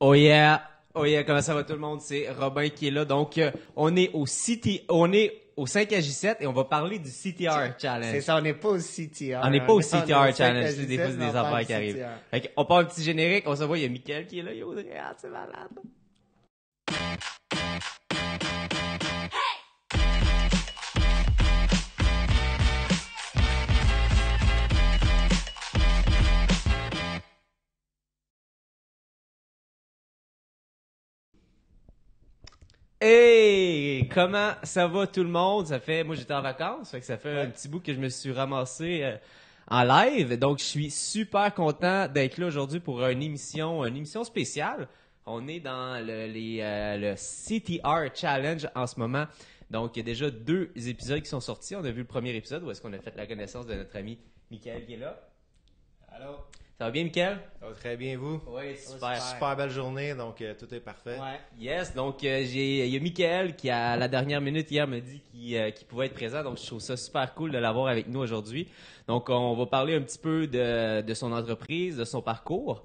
Oh yeah! Oh yeah, comment ça va tout le monde? C'est Robin qui est là. Donc, on est au 5AJ7 et on va parler du CTR Challenge. C'est ça, on n'est pas au CTR. On n'est pas au CTR Challenge. C'est Des fois, c'est des affaires qui arrivent. Fait on part un petit générique, on se voit, il y a Mickaël qui est là, il y a Audrey, c'est malade. Hey! Comment ça va tout le monde? Moi j'étais en vacances, fait que ça fait un petit bout que je me suis ramassé en live. Donc je suis super content d'être là aujourd'hui pour une émission spéciale. On est dans le CTR Challenge en ce moment. Donc il y a déjà 2 épisodes qui sont sortis. On a vu le premier épisode où est-ce qu'on a fait la connaissance de notre ami Mickaël qui est là. Allô? Ça va bien, Mickaël? Ça va très bien, vous? Oui, super. Super belle journée, donc tout est parfait. Ouais. Yes, donc il y a Mickaël qui à la dernière minute hier me dit qu'il pouvait être présent, donc je trouve ça super cool de l'avoir avec nous aujourd'hui. Donc on va parler un petit peu de son entreprise, de son parcours.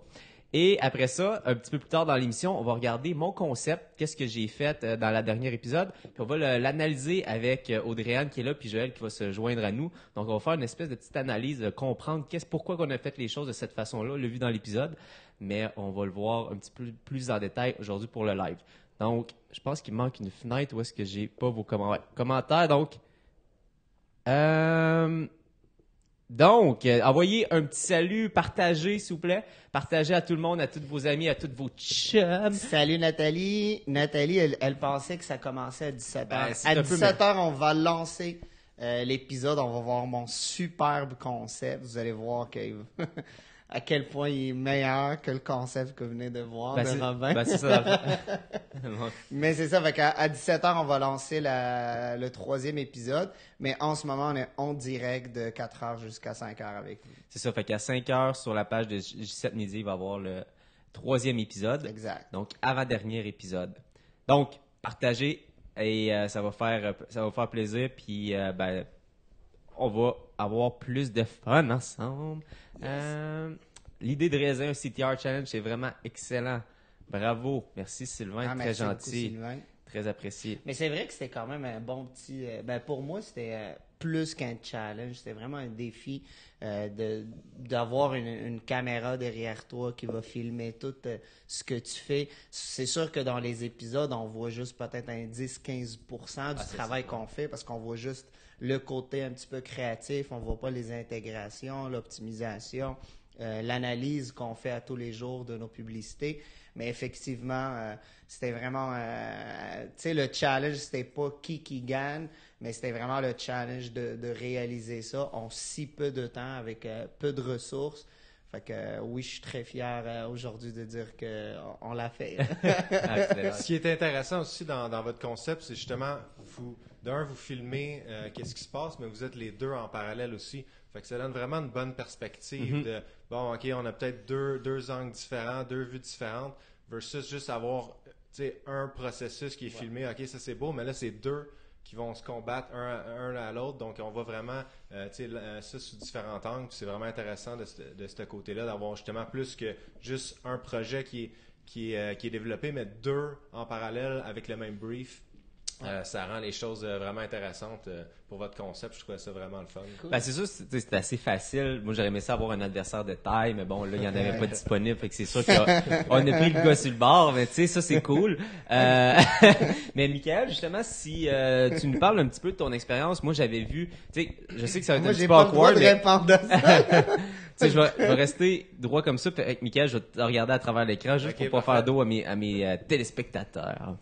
Et après ça, un petit peu plus tard dans l'émission, on va regarder mon concept, qu'est-ce que j'ai fait dans la dernière épisode, puis on va l'analyser avec Audrey-Anne qui est là, puis Joël qui va se joindre à nous. Donc on va faire une espèce de petite analyse, comprendre pourquoi on a fait les choses de cette façon-là, on l'a vu dans l'épisode, mais on va le voir un petit peu plus en détail aujourd'hui pour le live. Donc, je pense qu'il manque une fenêtre où est-ce que j'ai pas vos commentaires. Donc, envoyez un petit salut, partagez s'il vous plaît. Partagez à tout le monde, à tous vos amis, à tous vos chums. Salut Nathalie. Nathalie, elle pensait que ça commençait à 17h. Ben, à 17h, on va lancer l'épisode. On va voir mon superbe concept. Vous allez voir à quel point il est meilleur que le concept que vous venez de voir de Robin. C'est ça. Mais c'est ça, fait qu'à 17h, on va lancer le 3e épisode. Mais en ce moment, on est en direct de 4h jusqu'à 5h avec vous. C'est ça, fait qu'à 5h sur la page de J7 Midi, il va y avoir le 3e épisode. Exact. Donc, avant-dernier épisode. Donc, partagez et ça va faire plaisir. Puis, on va avoir plus de fun ensemble. Yes. L'idée de réaliser un CTR Challenge, c'est vraiment excellent. Bravo. Merci Sylvain, très gentil. Beaucoup, Sylvain. Très apprécié. Mais c'est vrai que c'était quand même un bon petit... pour moi, c'était plus qu'un challenge. C'était vraiment un défi d'avoir une caméra derrière toi qui va filmer tout ce que tu fais. C'est sûr que dans les épisodes, on voit juste peut-être un 10-15% du travail qu'on fait parce qu'on voit juste le côté un petit peu créatif. On voit pas les intégrations, l'optimisation, l'analyse qu'on fait à tous les jours de nos publicités. Mais effectivement, c'était vraiment... tu sais, le challenge, c'était pas qui gagne, mais c'était vraiment le challenge de réaliser ça en si peu de temps, avec peu de ressources. Fait que oui, je suis très fier aujourd'hui de dire qu'on l'a fait. Ce qui est intéressant aussi dans votre concept, c'est justement, vous filmez qu'est-ce qui se passe, mais vous êtes les deux en parallèle aussi. Fait que ça donne vraiment une bonne perspective de, bon, OK, on a peut-être deux angles différents, 2 vues différentes, versus juste avoir, tu sais, un processus qui est filmé. OK, ça c'est beau, mais là, c'est 2 qui vont se combattre un à l'autre. Donc, on voit vraiment ça sous différents angles. Puis c'est vraiment intéressant de ce côté-là, d'avoir justement plus que juste un projet qui est développé, mais 2 en parallèle avec le même brief. Ça rend les choses vraiment intéressantes pour votre concept. Je trouvais ça vraiment le fun. Cool. C'est sûr, c'est assez facile. Moi, j'aurais aimé ça avoir un adversaire de taille, mais bon, là, il n'y en avait pas disponible. Fait que c'est sûr qu'on a pris le gars sur le bord, mais tu sais, ça, c'est cool. Mais Mickaël, justement, si tu nous parles un petit peu de ton expérience, moi, j'avais vu, tu sais, je sais que ça va être un petit peu awkward, tu sais, je vais rester droit comme ça. Avec Mickaël, je vais te regarder à travers l'écran juste pour pas faire d'eau à mes téléspectateurs.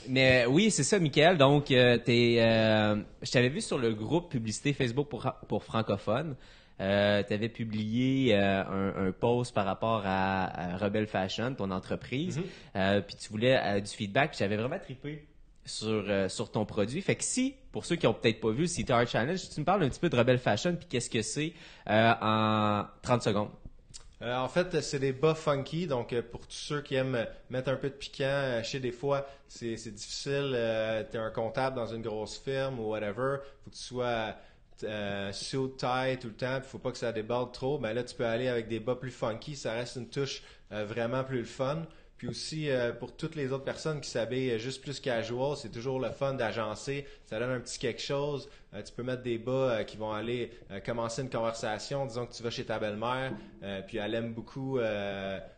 Mais oui, c'est ça, Mickaël. Donc, je t'avais vu sur le groupe publicité Facebook pour francophones. Tu avais publié un post par rapport à Rebelle Fashion, ton entreprise. Puis tu voulais du feedback. Puis j'avais vraiment trippé sur ton produit. Fait que pour ceux qui ont peut-être pas vu le CTR Challenge, tu me parles un petit peu de Rebelle Fashion puis qu'est-ce que c'est en 30 secondes. En fait, c'est des bas funky. Donc, pour tous ceux qui aiment mettre un peu de piquant, je sais des fois, c'est difficile. T'es un comptable dans une grosse firme ou whatever. Faut que tu sois suit tie tout le temps, il faut pas que ça déborde trop. Ben là, tu peux aller avec des bas plus funky, ça reste une touche vraiment plus le fun. Puis aussi, pour toutes les autres personnes qui s'habillent juste plus casual, c'est toujours le fun d'agencer. Ça donne un petit quelque chose. Tu peux mettre des bas qui vont aller commencer une conversation. Disons que tu vas chez ta belle-mère, puis elle aime beaucoup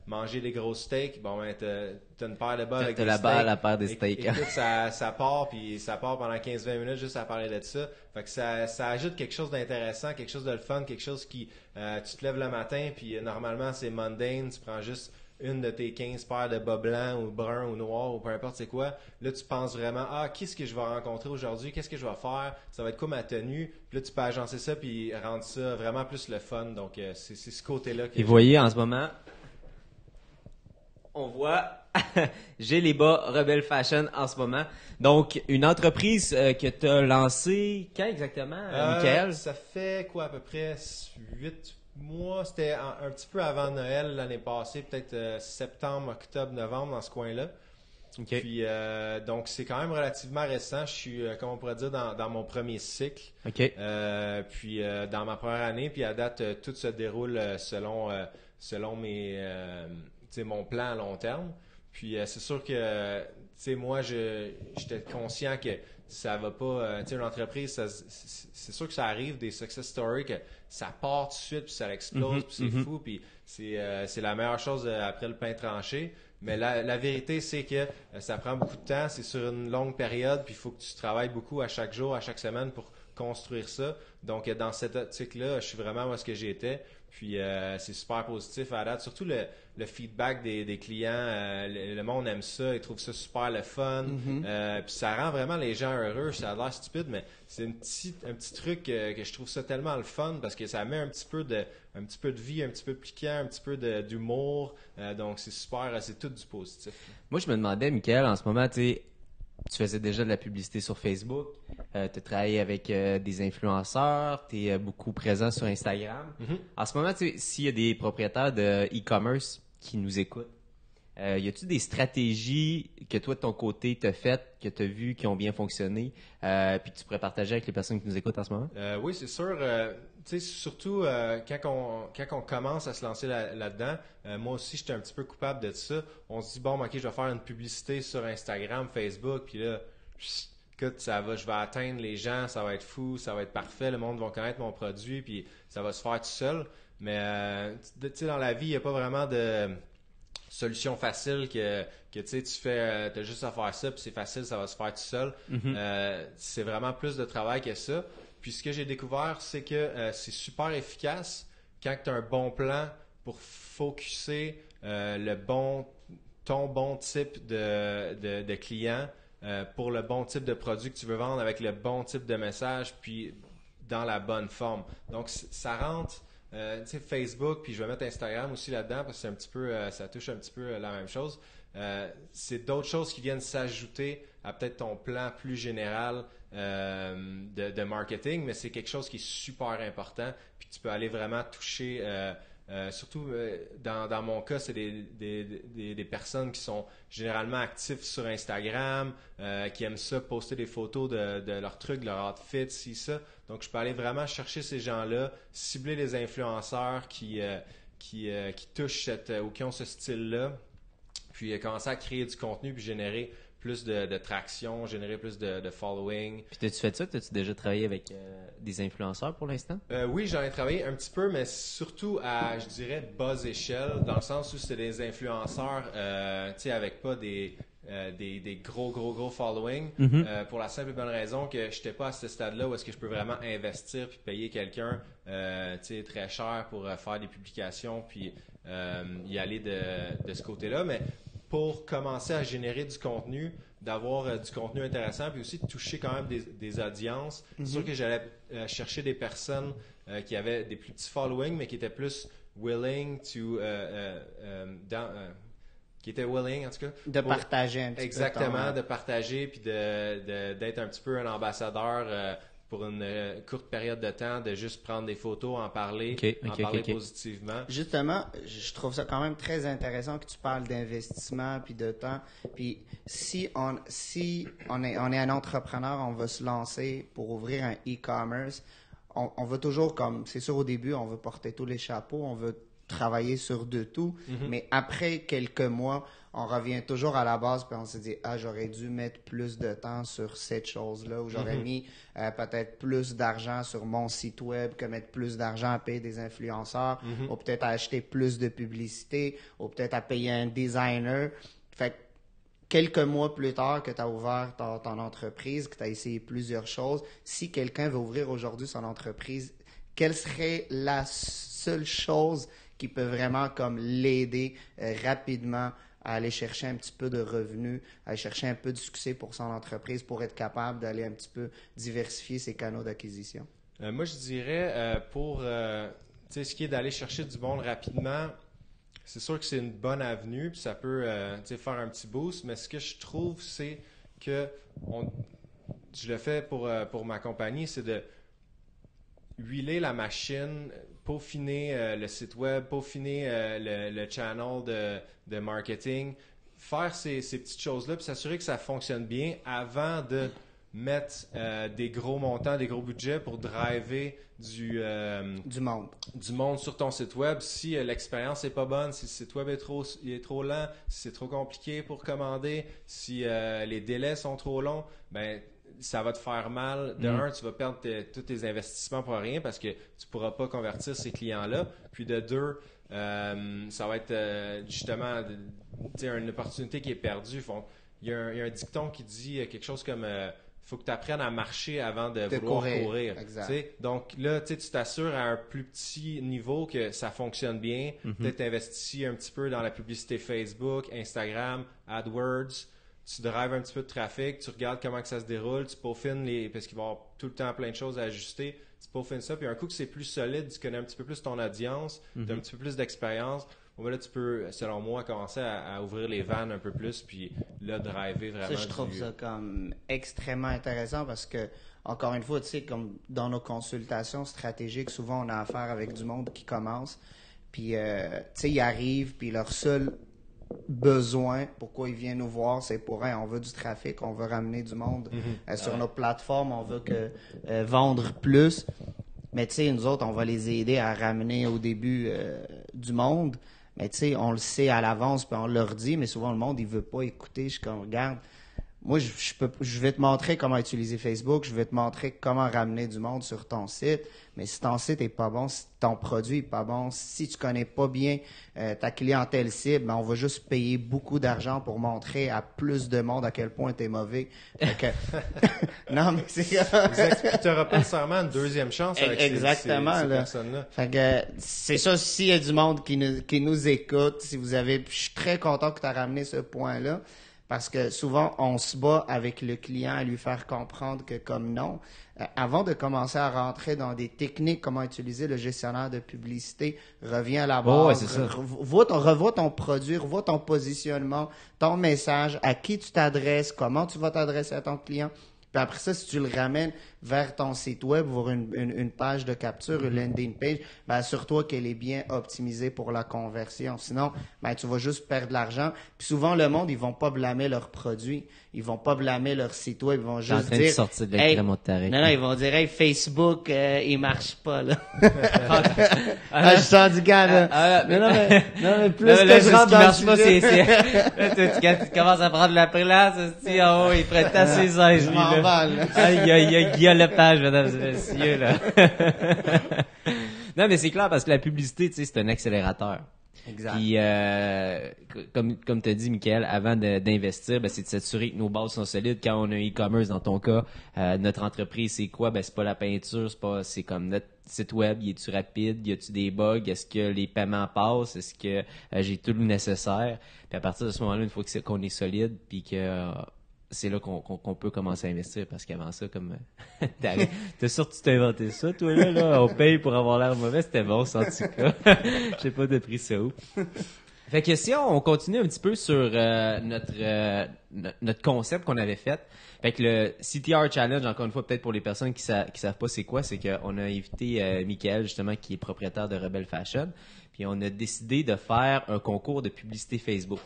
manger des gros steaks. Bon, ben, t'as une paire de bas avec des steaks. T'as la paire des steaks. Écoute, ça part, puis ça part pendant 15-20 minutes juste à parler de ça. Fait que ça ajoute quelque chose d'intéressant, quelque chose de le fun, quelque chose qui... tu te lèves le matin, puis normalement, c'est mundane. Tu prends juste une de tes 15 paires de bas blancs ou bruns ou noirs ou peu importe c'est quoi. Là, tu penses vraiment, qu'est-ce que je vais rencontrer aujourd'hui? Qu'est-ce que je vais faire? Ça va être quoi ma tenue? Puis là, tu peux agencer ça puis rendre ça vraiment plus le fun. Donc, c'est ce côté-là. Et vous voyez, en ce moment, on voit, j'ai les bas Rebel Fashion en ce moment. Donc, une entreprise que tu as lancée, quand exactement, Michael? Ça fait quoi, à peu près 8 mois, c'était un petit peu avant Noël l'année passée, peut-être septembre, octobre, novembre, dans ce coin-là. Okay. Puis, donc, c'est quand même relativement récent. Je suis, comment on pourrait dire, dans mon premier cycle. Okay. Puis, dans ma première année. Puis, à date, tout se déroule selon mon plan à long terme. Puis, c'est sûr que, moi, j'étais conscient que ça va pas, une entreprise, c'est sûr que ça arrive, des success stories, que ça part tout de suite, puis ça explose, puis c'est fou, puis c'est la meilleure chose après le pain tranché. Mais la vérité, c'est que ça prend beaucoup de temps, c'est sur une longue période, puis il faut que tu travailles beaucoup à chaque jour, à chaque semaine pour construire ça. Donc, dans cette optique-là, je suis vraiment où est-ce que j'étais. Puis, c'est super positif à la date. Surtout le feedback des clients. Le monde aime ça. Ils trouvent ça super le fun. Puis, ça rend vraiment les gens heureux. Ça a l'air stupide, mais c'est un petit truc que je trouve ça tellement le fun parce que ça met un petit peu de vie, un petit peu piquant, un petit peu d'humour. Donc, c'est super. C'est tout du positif. Moi, je me demandais, Michael, en ce moment, tu faisais déjà de la publicité sur Facebook, tu as travaillé avec des influenceurs, tu es beaucoup présent sur Instagram. En ce moment, s'il y a des propriétaires de e-commerce qui nous écoutent, y a-tu des stratégies que toi, de ton côté, tu as faites, que tu as vues, qui ont bien fonctionné, puis que tu pourrais partager avec les personnes qui nous écoutent en ce moment? Oui, c'est sûr. Surtout quand on commence à se lancer là-dedans, moi aussi, j'étais un petit peu coupable de ça. On se dit, bon, OK, je vais faire une publicité sur Instagram, Facebook, puis là, écoute, je vais atteindre les gens, ça va être fou, ça va être parfait, le monde va connaître mon produit, puis ça va se faire tout seul. Mais, dans la vie, il n'y a pas vraiment de solution facile que tu fais, t'as juste à faire ça, puis c'est facile, ça va se faire tout seul. C'est vraiment plus de travail que ça. Puis ce que j'ai découvert, c'est que c'est super efficace quand tu as un bon plan pour focusser ton bon type de client pour le bon type de produit que tu veux vendre avec le bon type de message, puis dans la bonne forme. Donc, ça rentre... Facebook, puis je vais mettre Instagram aussi là-dedans parce que c'est un petit peu, ça touche un petit peu la même chose. C'est d'autres choses qui viennent s'ajouter à peut-être ton plan plus général de marketing, mais c'est quelque chose qui est super important, puis tu peux aller vraiment toucher, surtout dans mon cas, c'est des personnes qui sont généralement actifs sur Instagram, qui aiment ça, poster des photos de leurs trucs, de leur outfit, ça. Donc, je peux aller vraiment chercher ces gens-là, cibler les influenceurs qui touchent ou qui ont ce style-là, puis commencer à créer du contenu, puis générer plus de traction, générer plus de following. Puis t'as-tu fait ça? T'as-tu déjà travaillé avec des influenceurs pour l'instant? Oui, j'en ai travaillé un petit peu, mais surtout à, je dirais, bas échelle, dans le sens où c'était des influenceurs, avec pas des gros following, pour la simple et bonne raison que je n'étais pas à ce stade-là où est-ce que je peux vraiment investir puis payer quelqu'un très cher pour faire des publications puis y aller de ce côté-là. Mais pour commencer à générer du contenu, d'avoir du contenu intéressant, puis aussi de toucher quand même des audiences. C'est sûr que j'allais chercher des personnes qui avaient des plus petits followings, mais qui étaient plus willing to... qui était willing, en tout cas. De partager un petit peu. Exactement, de partager, puis d'être un petit peu un ambassadeur pour une courte période de temps, de juste prendre des photos, en parler, parler positivement. Justement, je trouve ça quand même très intéressant que tu parles d'investissement puis de temps. Puis si on est un entrepreneur, on va se lancer pour ouvrir un e-commerce, on veut toujours, comme c'est sûr au début, on veut porter tous les chapeaux, on veut travailler sur de tout, mais après quelques mois, on revient toujours à la base puis on se dit j'aurais dû mettre plus de temps sur cette chose-là ou j'aurais mis peut-être plus d'argent sur mon site web que mettre plus d'argent à payer des influenceurs ou peut-être à acheter plus de publicité ou peut-être à payer un designer. Fait que quelques mois plus tard que tu as ouvert ton entreprise, que tu as essayé plusieurs choses, si quelqu'un veut ouvrir aujourd'hui son entreprise, quelle serait la seule chose qui peut vraiment comme l'aider rapidement à aller chercher un petit peu de revenus, à aller chercher un peu de succès pour son entreprise, pour être capable d'aller un petit peu diversifier ses canaux d'acquisition? Moi, je dirais pour ce qui est d'aller chercher du monde rapidement, c'est sûr que c'est une bonne avenue, puis ça peut faire un petit boost, mais ce que je trouve, c'est que je le fais pour ma compagnie, c'est de huiler la machine, peaufiner le site web, peaufiner le channel de marketing, faire ces petites choses-là, puis s'assurer que ça fonctionne bien avant de mettre des gros montants, des gros budgets pour driver du monde sur ton site web. Si l'expérience est pas bonne, si le site web est trop lent, si c'est trop compliqué pour commander, si les délais sont trop longs, ben ça va te faire mal. De un, tu vas perdre tous tes investissements pour rien parce que tu pourras pas convertir ces clients-là. Puis de deux, ça va être justement une opportunité qui est perdue. Il y a un dicton qui dit quelque chose comme faut que tu apprennes à marcher avant de vouloir courir. Donc là, tu t'assures à un plus petit niveau que ça fonctionne bien. Peut-être t'investis un petit peu dans la publicité Facebook, Instagram, AdWords. Tu drives un petit peu de trafic, tu regardes comment que ça se déroule, tu peaufines parce qu'il va y avoir tout le temps plein de choses à ajuster. Tu peaufines ça, puis un coup que c'est plus solide, tu connais un petit peu plus ton audience, tu as un petit peu plus d'expérience. Bon, là, tu peux, selon moi, commencer à ouvrir les vannes un peu plus, puis là, driver vraiment. Ça, je trouve ça comme extrêmement intéressant parce que, encore une fois, tu sais, comme dans nos consultations stratégiques, souvent, on a affaire avec du monde qui commence, puis, tu sais, ils arrivent, puis leur seul besoin, pourquoi ils viennent nous voir, c'est pour on veut du trafic, on veut ramener du monde sur nos plateformes, on veut vendre plus. Mais tu sais, nous autres, on va les aider à ramener au début du monde. Mais tu sais, on le sait à l'avance, puis on leur dit, mais souvent le monde, il veut pas écouter. Je suis comme, regarde, moi, je vais te montrer comment utiliser Facebook, je vais te montrer comment ramener du monde sur ton site. Mais si ton site est pas bon, si ton produit est pas bon, si tu connais pas bien ta clientèle cible, ben on va juste payer beaucoup d'argent pour montrer à plus de monde à quel point tu es mauvais. Non, mais c'est... Tu n'auras pas nécessairement une deuxième chance avec ces personnes-là. Fait que c'est ça, s'il y a du monde qui nous écoute, si vous avez... Je suis très content que tu as ramené ce point-là. Parce que souvent, on se bat avec le client à lui faire comprendre que comme non, avant de commencer à rentrer dans des techniques, comment utiliser le gestionnaire de publicité, reviens à la base, revois ton produit, revois ton positionnement, ton message, à qui tu t'adresses, comment tu vas t'adresser à ton client. Puis après ça, si tu le ramènes vers ton site web, voir une page de capture, une landing page, ben assure-toi qu'elle est bien optimisée pour la conversion. Sinon, ben tu vas juste perdre de l'argent. Puis souvent, le monde, ils vont pas blâmer leurs produits. Ils vont pas blâmer leur site web. Ils vont juste dire... sortir de non, ils vont dire, hey, Facebook, il marche pas, là. Je sens du gars, là. Non, mais plus que je rentre dans ce marche pas, quand tu commences à prendre la place, en haut, il prête à ses aises, lui, là. Il y a le page, mesdames et messieurs, là. Non, mais c'est clair, parce que la publicité, tu sais, c'est un accélérateur. Exact. Puis, comme tu as dit, Michael, avant d'investir, ben, c'est de s'assurer que nos bases sont solides. Quand on a un e-commerce, dans ton cas, notre entreprise, c'est quoi? Ben, c'est pas la peinture, c'est comme notre site web, y est-tu rapide? Y a-tu des bugs? Est-ce que les paiements passent? Est-ce que j'ai tout le nécessaire? Puis à partir de ce moment-là, une fois qu'on est solide, puis que c'est là qu'on peut commencer à investir, parce qu'avant ça, comme t'es sûr que tu t'es inventé ça, toi, là, on paye pour avoir l'air mauvais, c'était bon, ça, en tout cas. Je sais pas de pris ça où. Fait que si on continue un petit peu sur notre concept qu'on avait fait. Fait que le CTR Challenge, encore une fois, peut-être pour les personnes qui savent pas c'est quoi, c'est qu'on a invité Michael, justement, qui est propriétaire de Rebel Fashion. Puis on a décidé de faire un concours de publicité Facebook.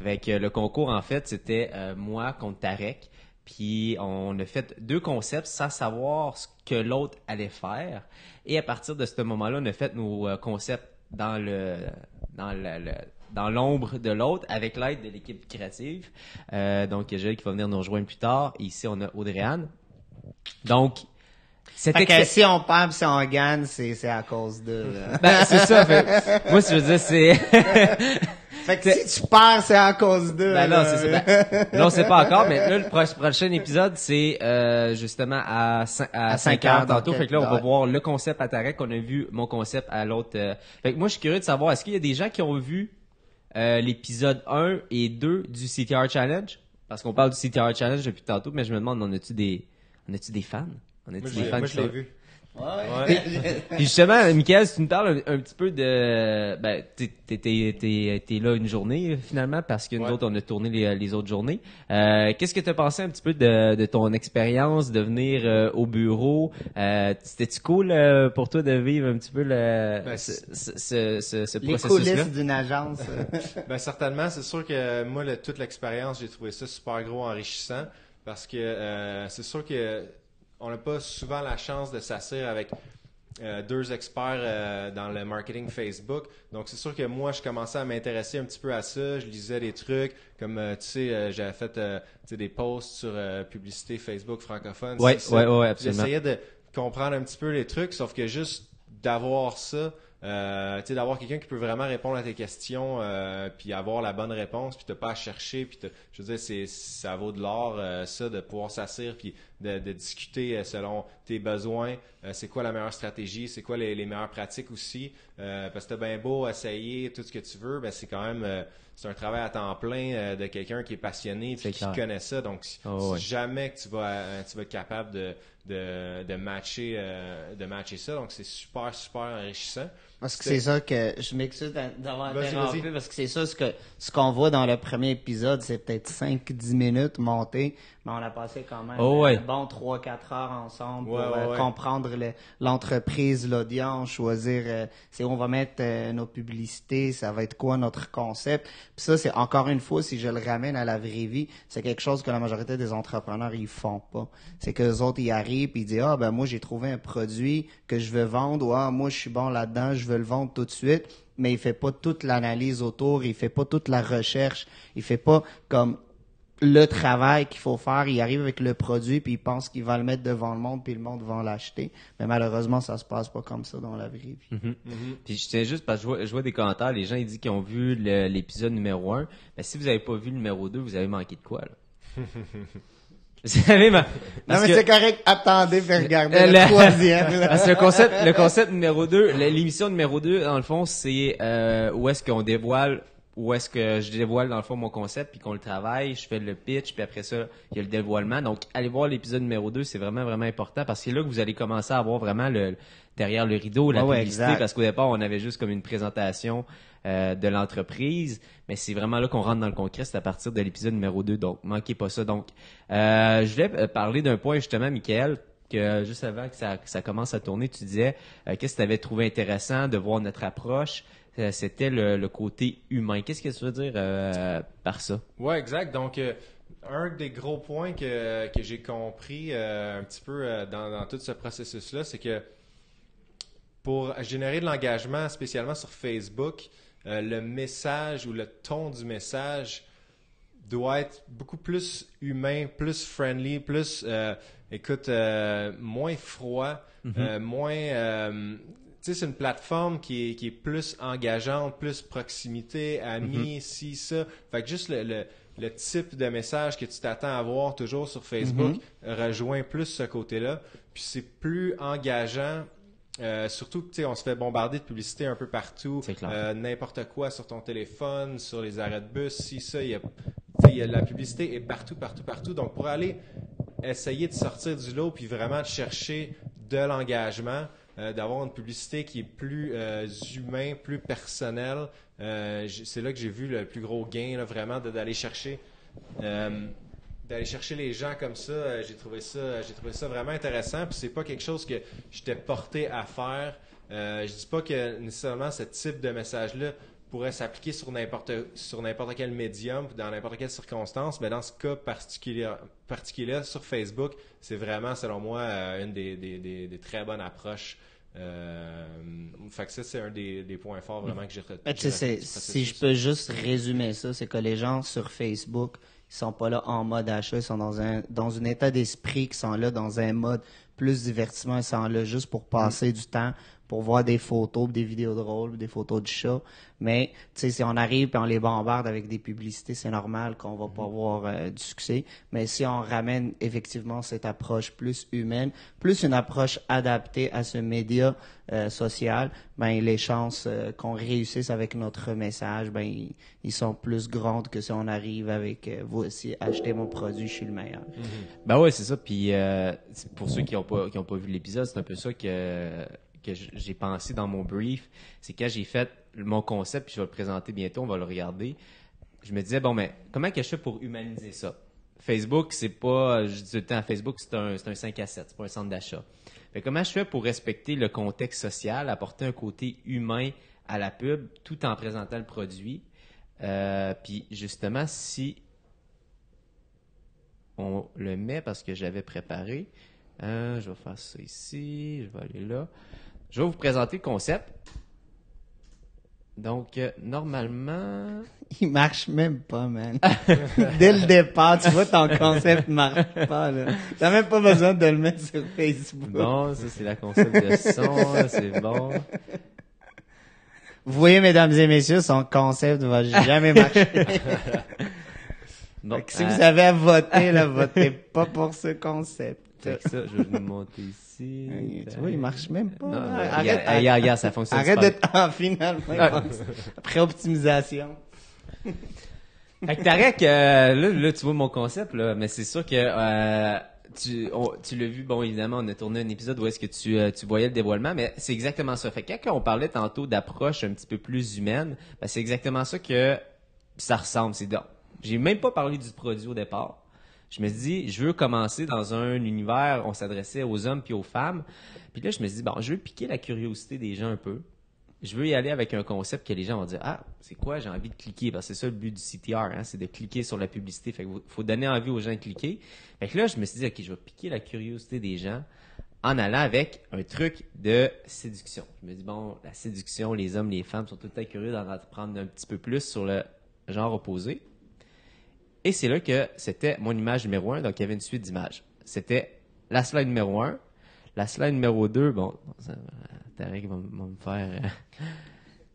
Fait que le concours, en fait, c'était moi contre Tarek. Puis on a fait 2 concepts sans savoir ce que l'autre allait faire. Et à partir de ce moment-là, on a fait nos concepts dans l'ombre de l'autre avec l'aide de l'équipe créative. Donc, il y a Joël qui va venir nous rejoindre plus tard. Et ici, on a Audrey-Anne. Donc, fait que si on perd pis si on gagne, c'est à cause de... Ben, c'est ça. Moi, ce que je veux dire, c'est... Fait que si tu perds, c'est à cause d'eux. Ben non, c'est ça. Ben, là, on sait pas encore, mais là, le prochain épisode, c'est justement à 5 heures tantôt. Fait que là, on va voir le concept à Tarek. On a vu mon concept à l'autre. Fait que moi, je suis curieux de savoir, est-ce qu'il y a des gens qui ont vu l'épisode 1 et 2 du CTR Challenge? Parce qu'on parle du CTR Challenge depuis tantôt, mais je me demande, on a-tu des fans? Moi, je l'ai vu. Ouais. Puis justement, Michael, si tu me parles un petit peu de... Ben, t'es là une journée, finalement, parce que nous autres, on a tourné les autres journées. Qu'est-ce que t'as pensé un petit peu de ton expérience de venir au bureau? C'était-tu cool pour toi de vivre un petit peu ce les processus-là? coulisses d'une agence. Ben certainement, c'est sûr que moi, toute l'expérience, j'ai trouvé ça super gros enrichissant parce que c'est sûr que on n'a pas souvent la chance de s'asseoir avec 2 experts dans le marketing Facebook. Donc, c'est sûr que moi, je commençais à m'intéresser un petit peu à ça. Je lisais des trucs, comme, tu sais, j'avais fait des posts sur publicité Facebook francophone. Ouais, absolument. J'essayais de comprendre un petit peu les trucs, sauf que juste d'avoir ça, tu sais, d'avoir quelqu'un qui peut vraiment répondre à tes questions, puis avoir la bonne réponse, puis t'as pas à chercher, puis je veux dire, ça vaut de l'or, ça, de pouvoir s'asseoir, puis de discuter selon tes besoins, c'est quoi la meilleure stratégie, c'est quoi les meilleures pratiques aussi, parce que t'as bien beau essayer tout ce que tu veux, ben c'est quand même, c'est un travail à temps plein de quelqu'un qui est passionné, puis qui connaît ça, donc si jamais que tu vas être capable de matcher ça, donc c'est super, super enrichissant. Parce que c'est ça que je m'excuse d'avoir interrompu parce que c'est ça ce qu'on voit dans le premier épisode, c'est peut-être 5-10 minutes montées, mais on a passé quand même bon 3-4 heures ensemble pour comprendre l'entreprise, l'audience, choisir c'est où on va mettre nos publicités, ça va être quoi notre concept. Puis ça, c'est encore une fois, si je le ramène à la vraie vie, c'est quelque chose que la majorité des entrepreneurs ils font pas. C'est que les autres ils arrivent et ils disent ben moi j'ai trouvé un produit que je veux vendre, ou moi je suis bon là-dedans, je veux le vendre tout de suite, mais il fait pas toute l'analyse autour, il fait pas toute la recherche, il fait pas comme le travail qu'il faut faire. Il arrive avec le produit puis il pense qu'il va le mettre devant le monde puis le monde va l'acheter, mais malheureusement ça se passe pas comme ça dans la vraie vie. Puis je tiens juste parce que je vois des commentaires, les gens ils disent qu'ils ont vu l'épisode numéro 1, mais si vous avez pas vu le numéro 2, vous avez manqué de quoi là? Non, mais c'est correct. Attendez, puis regardez le troisième. Parce que le concept numéro 2, l'émission numéro 2, dans le fond, c'est où est-ce qu'on dévoile, où est-ce que je dévoile, dans le fond, mon concept, puis qu'on le travaille, je fais le pitch, puis après ça, il y a le dévoilement. Donc, allez voir l'épisode numéro 2, c'est vraiment, vraiment important, parce que c'est là que vous allez commencer à avoir vraiment derrière le rideau, la publicité, parce qu'au départ, on avait juste comme une présentation de l'entreprise, mais c'est vraiment là qu'on rentre dans le concret, c'est à partir de l'épisode numéro 2, donc manquez pas ça. Donc, je voulais parler d'un point justement, Michael, que juste avant que ça commence à tourner, tu disais qu'est-ce que tu avais trouvé intéressant de voir notre approche, c'était le côté humain. Qu'est-ce que tu veux dire par ça? Ouais, exact. Donc, un des gros points que j'ai compris un petit peu dans tout ce processus-là, c'est que pour générer de l'engagement, spécialement sur Facebook, le message ou le ton du message doit être beaucoup plus humain, plus friendly, plus, moins froid, moins... tu sais, c'est une plateforme qui est plus engageante, plus proximité, amis, ci, ça. Fait que juste le type de message que tu t'attends à voir toujours sur Facebook rejoint plus ce côté-là. Puis c'est plus engageant. Surtout que, tu sais, on se fait bombarder de publicité un peu partout. N'importe quoi sur ton téléphone, sur les arrêts de bus, si ça, la publicité est partout. Donc, pour aller essayer de sortir du lot puis vraiment de chercher de l'engagement, d'avoir une publicité qui est plus humain, plus personnelle, c'est là que j'ai vu le plus gros gain, là, vraiment, d'aller chercher les gens comme ça. J'ai trouvé ça vraiment intéressant, puis c'est pas quelque chose que j'étais porté à faire. Je dis pas que nécessairement ce type de message-là pourrait s'appliquer sur n'importe quel médium, dans n'importe quelle circonstance, mais dans ce cas particulier sur Facebook, c'est vraiment, selon moi, une des très bonnes approches. Fait que ça, c'est un des points forts vraiment que j'ai retenu. Si je peux juste résumer ça, c'est que les gens sur Facebook, ils sont pas là en mode achat, ils sont dans un état d'esprit, qui sont là dans un mode plus divertissement, ils sont là juste pour passer du temps, pour voir des photos, des vidéos drôles, des photos de chats. Mais, tu sais, si on arrive et on les bombarde avec des publicités, c'est normal qu'on va pas avoir du succès. Mais si on ramène effectivement cette approche plus humaine, plus une approche adaptée à ce média social, ben les chances qu'on réussisse avec notre message, ben ils sont plus grandes que si on arrive avec voici, achetez mon produit, je suis le meilleur. Ben ouais, c'est ça. Puis pour ceux qui ont pas vu l'épisode, c'est un peu ça que j'ai pensé dans mon brief. C'est quand j'ai fait mon concept, puis je vais le présenter bientôt, on va le regarder. Je me disais, bon, mais comment que je fais pour humaniser ça? Facebook, c'est pas, je dis tout le temps, Facebook, c'est un 5 à 7, c'est pas un centre d'achat. Fait comment je fais pour respecter le contexte social, apporter un côté humain à la pub, tout en présentant le produit? Puis justement, si on le met, parce que j'avais préparé, je vais faire ça ici, je vais aller là. Je vais vous présenter le concept. Donc, normalement... Il marche même pas, man. Dès le départ, tu vois, ton concept marche pas, là. T'as même pas besoin de le mettre sur Facebook. Bon, ça, c'est la console de son, c'est bon. Vous voyez, mesdames et messieurs, son concept va jamais marcher. Bon, si vous avez à voter, là, votez pas pour ce concept. Fait que ça, je vais le monter ici. Tu vois, il marche même pas. Non, Arrête, regarde, ça fonctionne. arrête d'être finalement. Après optimisation. Fait que Tarek, là, tu vois mon concept, là, mais c'est sûr que tu l'as vu, bon, évidemment, on a tourné un épisode où est-ce que tu voyais le dévoilement, mais c'est exactement ça. Fait que quand on parlait tantôt d'approche un petit peu plus humaine, ben, c'est exactement ça que ça ressemble. J'ai même pas parlé du produit au départ. Je me suis dit, je veux commencer dans un univers, on s'adressait aux hommes puis aux femmes. Puis là, je me suis dit, bon, je veux piquer la curiosité des gens un peu. Je veux y aller avec un concept que les gens vont dire, ah, c'est quoi, j'ai envie de cliquer. Parce que c'est ça le but du CTR, hein, c'est de cliquer sur la publicité. Fait que faut donner envie aux gens de cliquer. Fait que là, je me suis dit, ok, je vais piquer la curiosité des gens en allant avec un truc de séduction. Je me dis, bon, la séduction, les hommes, les femmes sont tout le temps curieux d'en apprendre un petit peu plus sur le genre opposé. Et c'est là que c'était mon image numéro 1, donc il y avait une suite d'images. C'était la slide numéro 1, la slide numéro 2, bon, Tarek va me faire...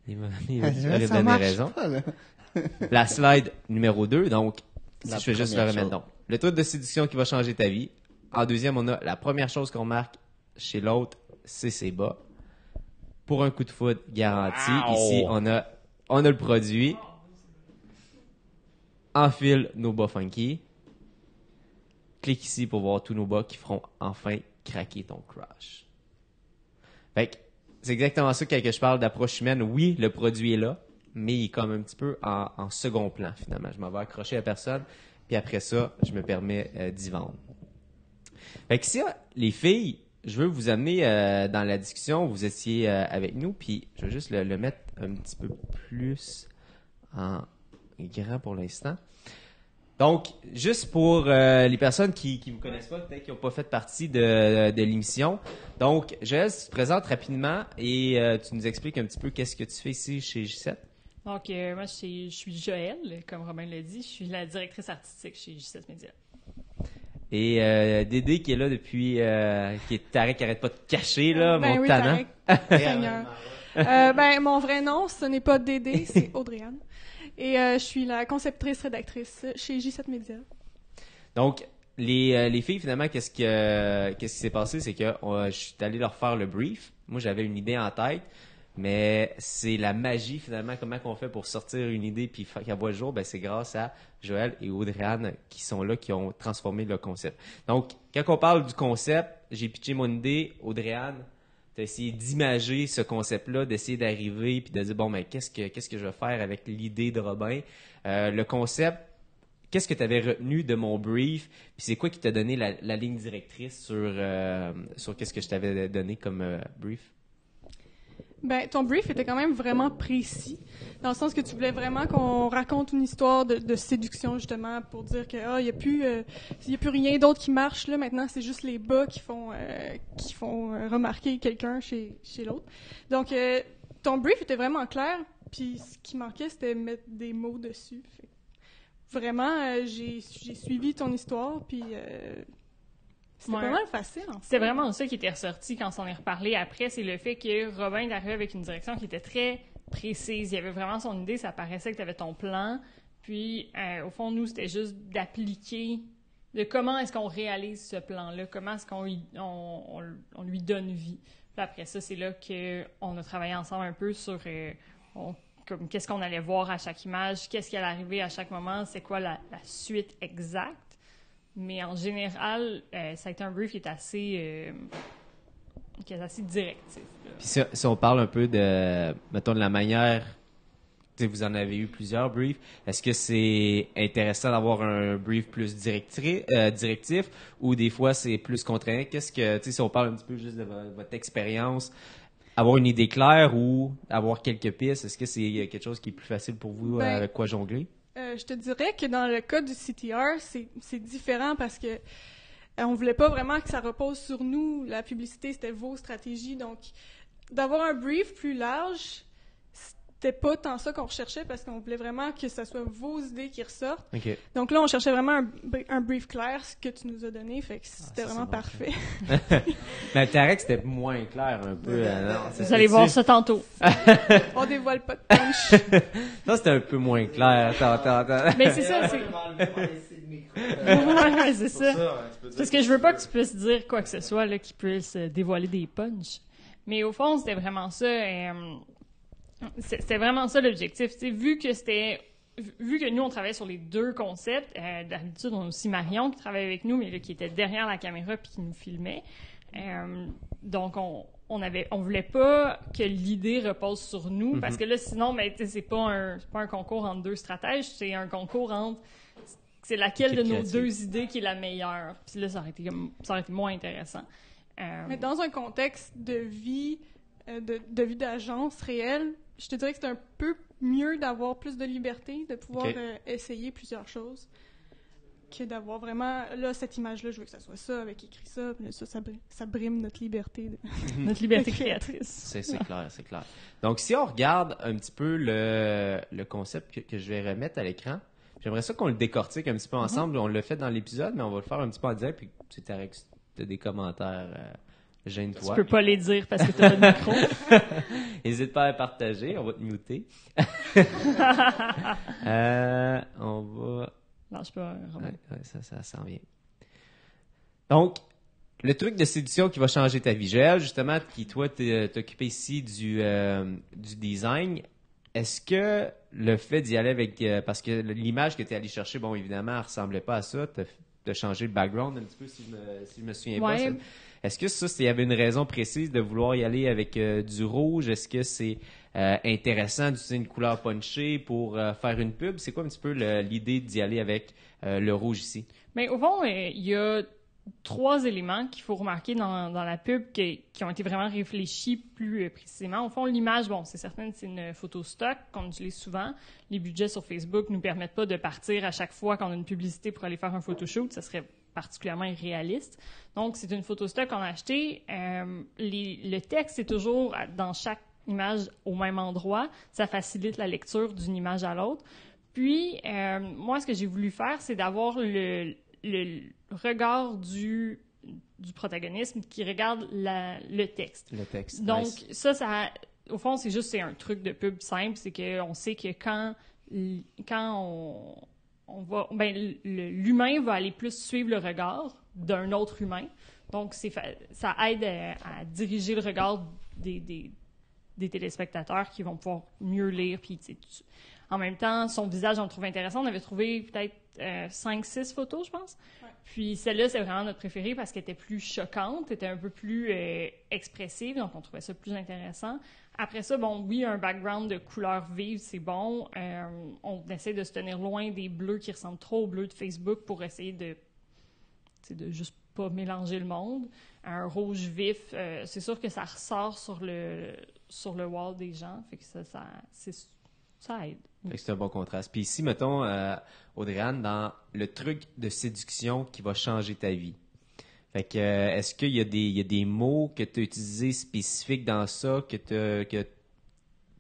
il va me donner raison. Pas, là. La slide numéro 2, donc, si La je fais juste le première remettre, chose. donc, le truc de séduction qui va changer ta vie. En deuxième, on a la première chose qu'on marque chez l'autre, c'est ses bas. Pour un coup de foudre garanti. Wow. Ici, on a le produit. Enfile nos bas funky. Clique ici pour voir tous nos bas qui feront enfin craquer ton crush. Fait que c'est exactement ça quand je parle d'approche humaine. Oui, le produit est là, mais il est comme un petit peu en second plan finalement. Je m'en vais accrocher à personne, puis après ça, je me permets d'y vendre. Fait que si les filles, je veux vous amener dans la discussion, vous étiez avec nous, puis je vais juste le mettre un petit peu plus en grand pour l'instant. Donc, juste pour les personnes qui ne me connaissent pas, peut-être qui n'ont pas fait partie de l'émission. Donc, Joël, tu te présentes rapidement et tu nous expliques un petit peu qu'est-ce que tu fais ici chez J7. Donc, moi, je suis Joëlle, comme Romain l'a dit. Je suis la directrice artistique chez J7 Media. Et Dédé qui est là depuis... qui est Tarek qui arrête pas de te cacher, là, Ben mon oui, tannant. Seigneur. Mon vrai nom, ce n'est pas Dédé, c'est Audrey-Anne. Et je suis la conceptrice-rédactrice chez J7 Media. Donc, les filles, finalement, qu'est-ce qui s'est passé? C'est que je suis allé leur faire le brief. Moi, j'avais une idée en tête, mais c'est la magie, finalement, comment on fait pour sortir une idée puis qu'elle voit le jour, ben, c'est grâce à Joël et Audrey-Anne qui sont là, qui ont transformé le concept. Donc, quand on parle du concept, j'ai pitché mon idée, Audrey-Anne, t'as essayé d'imager ce concept-là, d'essayer d'arriver puis de dire, bon, ben, qu'est-ce que je vais faire avec l'idée de Robin? Le concept, qu'est-ce que tu avais retenu de mon brief? Puis c'est quoi qui t'a donné la ligne directrice sur qu'est-ce que je t'avais donné comme brief? Ben, ton brief était quand même vraiment précis, dans le sens que tu voulais vraiment qu'on raconte une histoire de séduction, justement, pour dire que il y a plus rien d'autre qui marche là. Maintenant, c'est juste les bas qui font remarquer quelqu'un chez l'autre. Donc, ton brief était vraiment clair, puis ce qui manquait, c'était mettre des mots dessus. Fait que vraiment, j'ai suivi ton histoire, puis c'était pas mal facile, en fait. C'était vraiment ça qui était ressorti quand on s'en est reparlé après, c'est le fait que Robin est arrivé avec une direction qui était très précise. Il y avait vraiment son idée, ça paraissait que tu avais ton plan. Puis, au fond, nous, c'était juste d'appliquer, de comment est-ce qu'on réalise ce plan-là, comment est-ce qu'on on lui donne vie. Puis après ça, c'est là qu'on a travaillé ensemble un peu sur comme qu'est-ce qu'on allait voir à chaque image, qu'est-ce qui allait arriver à chaque moment, c'est quoi la suite exacte. Mais en général, ça a été un brief qui est assez directif. Puis si on parle un peu mettons, de la manière, vous en avez eu plusieurs briefs, est-ce que c'est intéressant d'avoir un brief plus directif ou des fois c'est plus contraignant? Qu'est-ce que, si on parle un petit peu juste de votre expérience, avoir une idée claire ou avoir quelques pistes, est-ce que c'est quelque chose qui est plus facile pour vous avec quoi jongler? Je te dirais que dans le cas du CTR, c'est différent parce que on voulait pas vraiment que ça repose sur nous. La publicité, c'était vos stratégies. Donc, d'avoir un brief plus large, c'était pas tant ça qu'on recherchait parce qu'on voulait vraiment que ce soit vos idées qui ressortent. Okay. Donc là, on cherchait vraiment un brief clair, ce que tu nous as donné. Fait que c'était vraiment parfait. Mais Tarek, c'était moins clair un peu. Vous allez voir ça tantôt. On dévoile pas de punch. Ça, c'était un peu moins clair. Mais c'est ça, c'est... Ouais, c'est ça. Parce que je veux pas que tu puisses dire quoi que ce soit là, qui puisse dévoiler des punchs. Mais au fond, c'était vraiment ça. C'était vraiment ça l'objectif. T'sais, vu que nous, on travaillait sur les deux concepts, d'habitude, on a aussi Marion qui travaille avec nous, mais là, qui était derrière la caméra puis qui nous filmait. Donc, on voulait pas que l'idée repose sur nous, parce que là, sinon, c'est pas un concours entre deux stratèges, c'est un concours entre c'est laquelle de nos deux idées qui est la meilleure. Puis là, ça aurait été moins intéressant. Mais dans un contexte de vie d'agence réelle, je te dirais que c'est un peu mieux d'avoir plus de liberté, de pouvoir essayer plusieurs choses, que d'avoir vraiment, là, cette image-là, je veux que ça soit ça, avec écrit ça, puis là, ça brime notre liberté. Notre liberté créatrice. C'est clair, c'est clair. Donc, si on regarde un petit peu le concept que je vais remettre à l'écran, j'aimerais ça qu'on le décortique un petit peu ensemble. On l'a fait dans l'épisode, mais on va le faire un petit peu en direct, puis c'est Tarek, si t'as des commentaires... gêne-toi. Tu peux pas les dire parce que t'as pas de micro. N'hésite pas à partager, on va te muter. On va... Lâche pas, Romain. Ouais, ça s'en vient. Donc, le truc de séduction qui va changer ta vie. Joël, justement, qui toi, t'es occupé ici du design, est-ce que le fait d'y aller avec... parce que l'image que tu es allé chercher, bon, évidemment, elle ressemblait pas à ça. T'as changé le background un petit peu, si je me souviens pas. Est-ce que ça, il y avait une raison précise de vouloir y aller avec du rouge? Est-ce que c'est intéressant d'utiliser une couleur punchée pour faire une pub? C'est quoi un petit peu l'idée d'y aller avec le rouge ici? Mais au fond, il y a 3 éléments qu'il faut remarquer dans la pub qui ont été vraiment réfléchis plus précisément. Au fond, l'image, bon, c'est certain, c'est une photo stock qu'on utilise souvent. Les budgets sur Facebook nous permettent pas de partir à chaque fois qu'on a une publicité pour aller faire un photoshoot. Ça serait particulièrement irréaliste. Donc, c'est une photo stock qu'on a achetée. Le texte, c'est toujours dans chaque image au même endroit. Ça facilite la lecture d'une image à l'autre. Puis, moi, ce que j'ai voulu faire, c'est d'avoir le regard du protagonisme qui regarde le texte. Le texte. Donc, nice. ça, au fond, c'est un truc de pub simple. C'est qu'on sait que quand on va, l'humain va aller plus suivre le regard d'un autre humain. Donc, ça aide à diriger le regard des téléspectateurs qui vont pouvoir mieux lire. Puis, en même temps, son visage, on le trouve intéressant. On avait trouvé peut-être 5-6 photos, je pense. Ouais. Puis celle-là, c'est vraiment notre préférée parce qu'elle était plus choquante, était un peu plus expressive. Donc, on trouvait ça plus intéressant. Après ça, bon, oui, un background de couleurs vives, c'est bon. On essaie de se tenir loin des bleus qui ressemblent trop aux bleus de Facebook pour essayer de juste pas mélanger le monde. Un rouge vif, c'est sûr que ça ressort sur sur le wall des gens. Fait que ça aide. Fait que c'est un bon contraste. Puis ici, mettons, Audrey-Anne, dans le truc de séduction qui va changer ta vie. Fait que, est-ce qu'il y a des mots que tu as utilisés spécifiques dans ça,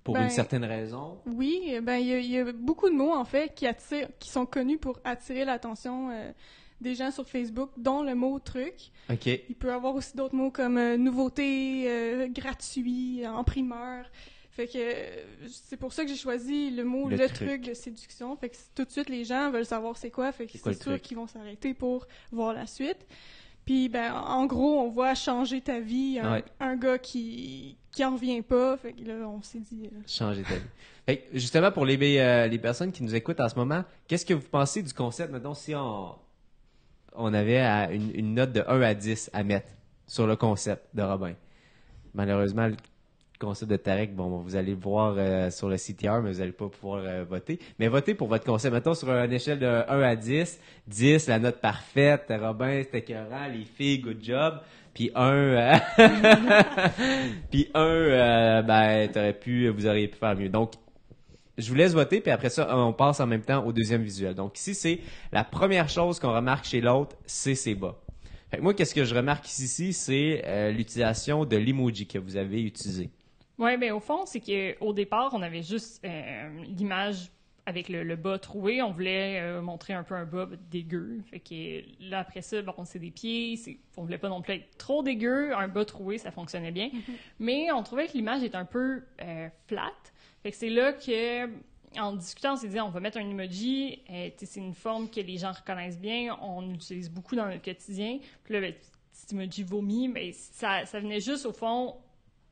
pour une certaine raison? Oui, il y a beaucoup de mots, en fait, qui sont connus pour attirer l'attention des gens sur Facebook, dont le mot « truc ». OK. Il peut y avoir aussi d'autres mots comme « nouveauté »,« gratuit »,« en primeur ». Fait que c'est pour ça que j'ai choisi le mot « le truc de séduction ». Fait que tout de suite, les gens veulent savoir c'est quoi. Fait que c'est sûr qu'ils vont s'arrêter pour voir la suite. Puis, en gros, on voit changer ta vie, un gars qui en revient pas. Fait que là, on s'est dit... Changer ta vie. Fait que, justement, pour les personnes qui nous écoutent en ce moment, qu'est-ce que vous pensez du concept? Mettons, si on avait une note de 1 à 10 à mettre sur le concept de Robin. Malheureusement, le concept de Tarek, bon, vous allez le voir sur le CTR, mais vous n'allez pas pouvoir voter. Mais votez pour votre concept. Mettons sur une échelle de 1 à 10. 10, la note parfaite. Robin, c'était écœurant. Les filles, good job. Puis 1, puis 1, vous auriez pu faire mieux. Donc, je vous laisse voter, puis après ça, on passe en même temps au deuxième visuel. Donc ici, c'est la première chose qu'on remarque chez l'autre, c'est ses bas. Fait que moi, qu'est-ce que je remarque ici, c'est l'utilisation de l'emoji que vous avez utilisé. Oui, bien au fond, c'est qu'au départ, on avait juste l'image avec le bas troué. On voulait montrer un peu un bas dégueu. Fait que là, après ça, bon, c'est des pieds. On voulait pas non plus être trop dégueu. Un bas troué, ça fonctionnait bien. Mm-hmm. Mais on trouvait que l'image est un peu flat. Fait que c'est là que, en discutant, on s'est dit, on va mettre un emoji. C'est une forme que les gens reconnaissent bien. On l'utilise beaucoup dans notre quotidien. Puis là, petit emoji vomi, mais ça venait juste, au fond,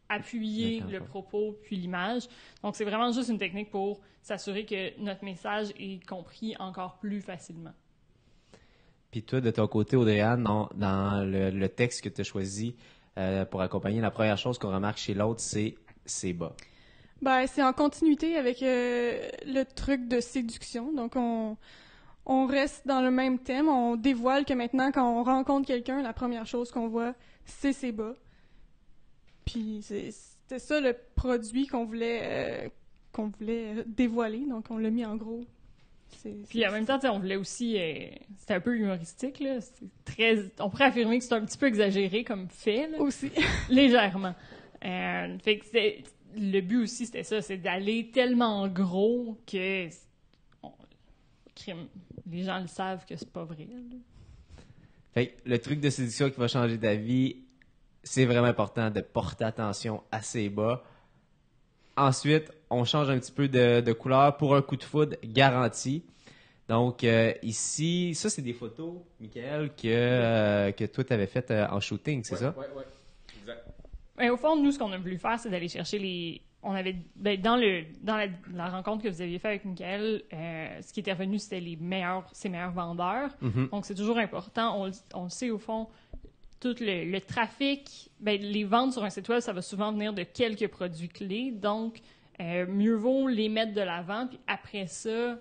appuyer le propos puis l'image. Donc, c'est vraiment juste une technique pour s'assurer que notre message est compris encore plus facilement. Puis toi, de ton côté, Audrey-Anne, dans le texte que tu as choisi pour accompagner, la première chose qu'on remarque chez l'autre, c'est bas. C'est en continuité avec le truc de séduction. Donc, on reste dans le même thème. On dévoile que maintenant, quand on rencontre quelqu'un, la première chose qu'on voit, c'est ses bas. Puis, c'était ça le produit qu'on voulait dévoiler. Donc, on l'a mis en gros. Puis, en même temps, on voulait aussi... c'était un peu humoristique, là. On pourrait affirmer que c'est un petit peu exagéré comme fait, là. Aussi. Légèrement. Fait que le but aussi, c'était ça, c'est d'aller tellement gros que les gens le savent que c'est pas vrai. Là. Fait que le truc de séduction qui va changer ta vie, c'est vraiment important de porter attention à ses bas. Ensuite, on change un petit peu de couleur pour un coup de foudre garanti. Donc, ici, ça, c'est des photos, Michael, que toi, tu avais faites en shooting, c'est ça? Oui, exact. Mais au fond, nous, ce qu'on a voulu faire, c'est d'aller chercher les... On avait, dans la rencontre que vous aviez faite avec Michael, ce qui était revenu, c'était ses meilleurs vendeurs. Mm-hmm. Donc, c'est toujours important. On le sait, au fond, tout le trafic, les ventes sur un site web, ça va souvent venir de quelques produits clés. Donc, mieux vaut les mettre de l'avant. Puis après ça,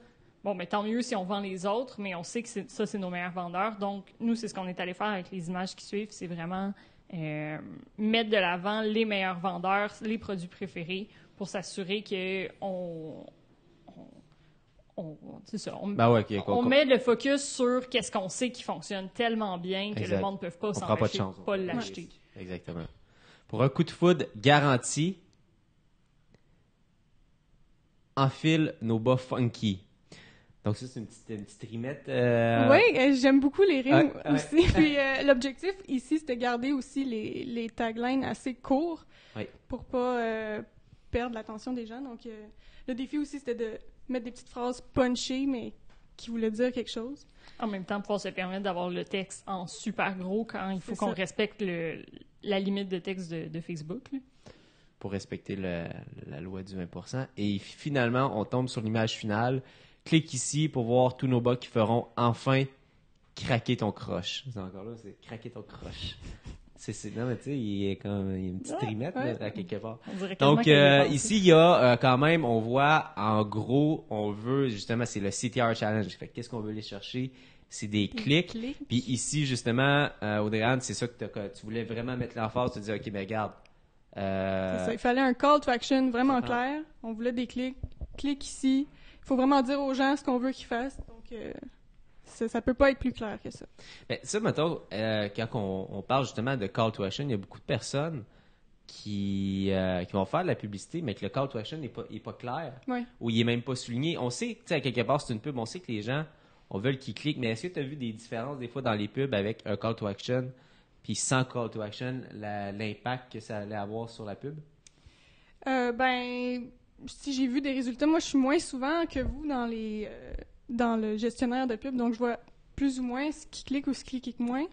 tant mieux si on vend les autres, mais on sait que c'est nos meilleurs vendeurs. Donc, nous, c'est ce qu'on est allé faire avec les images qui suivent. C'est vraiment... mettre de l'avant les meilleurs vendeurs, les produits préférés pour s'assurer que on met le focus sur qu'est-ce qu'on sait qui fonctionne tellement bien que le monde ne peut pas s'empêcher de pas l'acheter. Exactement. Pour un coup de foudre garanti, enfile nos bas funky. Donc ça, c'est une petite rimette. Oui, j'aime beaucoup les rimes aussi. Puis l'objectif ici, c'était de garder aussi les taglines assez courts pour pas perdre l'attention des gens. Donc le défi aussi, c'était de mettre des petites phrases punchées, mais qui voulaient dire quelque chose. En même temps, pouvoir se permettre d'avoir le texte en super gros quand il faut qu'on respecte la limite de texte de Facebook. Là. Pour respecter la loi du 20%. Et finalement, on tombe sur l'image finale. Clique ici pour voir tous nos bas qui feront enfin craquer ton croche. C'est encore là, c'est craquer ton croche. Non, mais tu sais, il y a une petite rimette à quelque part. Donc, ici, il y a quand même, on voit, en gros, on veut, justement, c'est le CTR Challenge. Fait qu'est-ce qu'on veut aller chercher? C'est des clics. Puis ici, justement, Audrey-Anne, c'est ça que tu voulais vraiment mettre l'emphase, te dire, OK, mais regarde, C'est ça, il fallait un call to action vraiment clair. On voulait des clics. Clique ici. Il faut vraiment dire aux gens ce qu'on veut qu'ils fassent. Donc, ça peut pas être plus clair que ça. Ben, ça, mettons, quand on parle justement de call to action, il y a beaucoup de personnes qui vont faire de la publicité, mais que le call to action n'est pas clair. Ouais. Ou il est même pas souligné. On sait, tu sais, à quelque part, c'est une pub, on sait que les gens, on veut qu'ils cliquent, mais est-ce que tu as vu des différences des fois dans les pubs avec un call to action, puis sans call to action, l'impact que ça allait avoir sur la pub? Si j'ai vu des résultats, moi, je suis moins souvent que vous dans le gestionnaire de pub, donc je vois plus ou moins ce qui clique ou ce qui clique moins.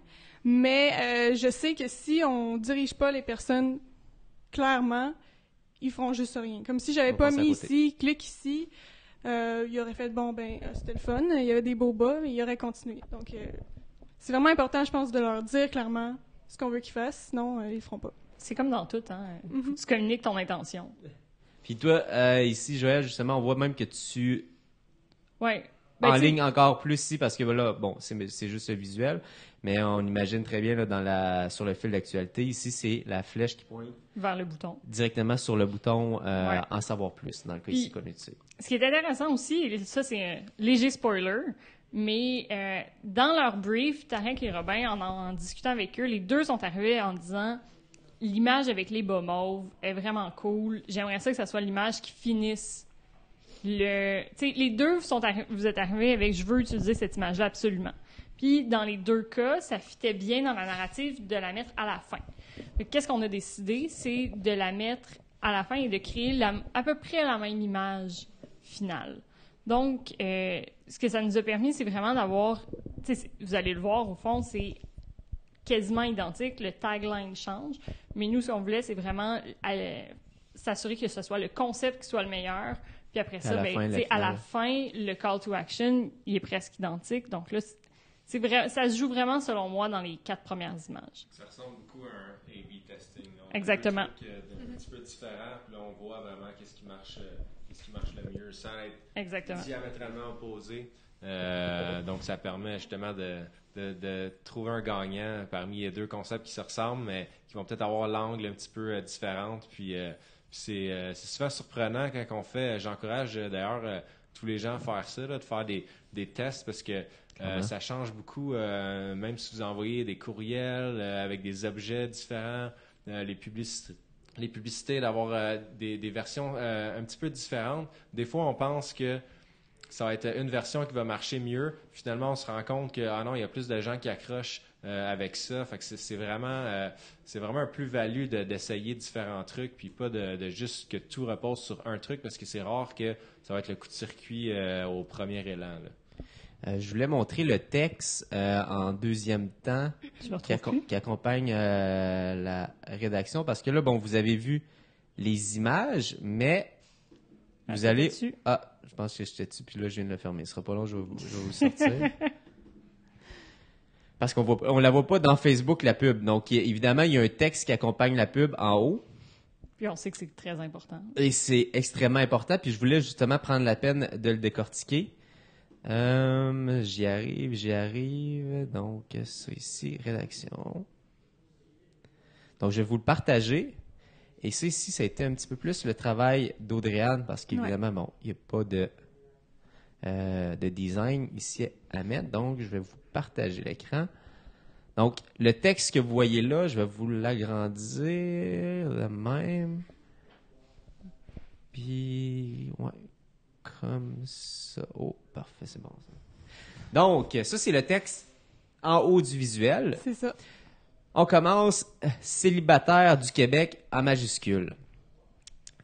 Mais je sais que si on dirige pas les personnes clairement, ils feront juste rien. Comme si j'avais pas mis ici, clique ici, il aurait fait c'était le fun, il y avait des beaux bas, mais il aurait continué. Donc c'est vraiment important, je pense, de leur dire clairement ce qu'on veut qu'ils fassent, sinon ils le feront pas. C'est comme dans tout, hein. Tu communiques ton intention. Puis toi, ici, Joël, justement, on voit même que tu ligne encore plus ici, parce que là, bon, c'est juste le visuel, mais on imagine très bien là, sur le fil d'actualité, ici, c'est la flèche qui pointe vers le bouton. Directement sur le bouton en savoir plus, dans le cas ici qu'on utilise. Ce qui est intéressant aussi, et ça c'est un léger spoiler, mais dans leur brief, Tarek et Robin, en discutant avec eux, les deux sont arrivés en disant l'image avec les bas mauves est vraiment cool. J'aimerais ça que ça soit l'image qui finisse les deux vous êtes arrivés avec je veux utiliser cette image-là absolument. Puis dans les deux cas, ça fitait bien dans la narrative de la mettre à la fin. Qu'est-ce qu'on a décidé, c'est de la mettre à la fin et de créer à peu près la même image finale. Donc, ce que ça nous a permis, c'est vraiment d'avoir, vous allez le voir au fond, c'est quasiment identique, le tagline change, mais nous, ce qu'on voulait, c'est vraiment s'assurer que ce soit le concept qui soit le meilleur. Puis après ça, à la fin, le call to action, il est presque identique. Donc là, ça se joue vraiment, selon moi, dans les 4 premières images. Ça ressemble beaucoup à un A/B testing. Donc exactement. Un truc un petit peu différent, puis là, on voit vraiment qu'est-ce qui marche le mieux, sans être diamétralement opposé. Donc, ça permet justement de trouver un gagnant parmi les deux concepts qui se ressemblent, mais qui vont peut-être avoir l'angle un petit peu différente. Puis c'est souvent surprenant quand on fait. J'encourage d'ailleurs tous les gens à faire ça, de faire des tests, parce que ça change beaucoup. Même si vous envoyez des courriels avec des objets différents, les publicités, d'avoir des versions un petit peu différentes. Des fois, on pense que ça va être une version qui va marcher mieux. Finalement, on se rend compte que il y a plus de gens qui accrochent avec ça. Fait que c'est vraiment un plus-value d'essayer différents trucs, puis pas de juste que tout repose sur un truc, parce que c'est rare que ça va être le coup de circuit au premier élan, là. Je voulais montrer le texte en deuxième temps qui accompagne la rédaction, parce que là, bon, vous avez vu les images, mais vous allez... je pense que j'étais dessus, puis là, je viens de le fermer. Ce sera pas long, je vais vous sortir. Parce qu'on la voit pas dans Facebook, la pub. Donc, évidemment, il y a un texte qui accompagne la pub en haut. Puis on sait que c'est très important. Et c'est extrêmement important, puis je voulais justement prendre la peine de le décortiquer. J'y arrive. Donc, c'est ici, rédaction. Donc, je vais vous le partager. Et ça, ici, ça a été un petit peu plus le travail d'Audrey-Anne, parce qu'évidemment, il n'y a pas de design ici à mettre. Donc, je vais vous partager l'écran. Donc, le texte que vous voyez là, je vais vous l'agrandir de même. Puis, comme ça. Oh, parfait, c'est bon. Donc, ça, c'est le texte en haut du visuel. C'est ça. On commence célibataire du Québec en majuscule.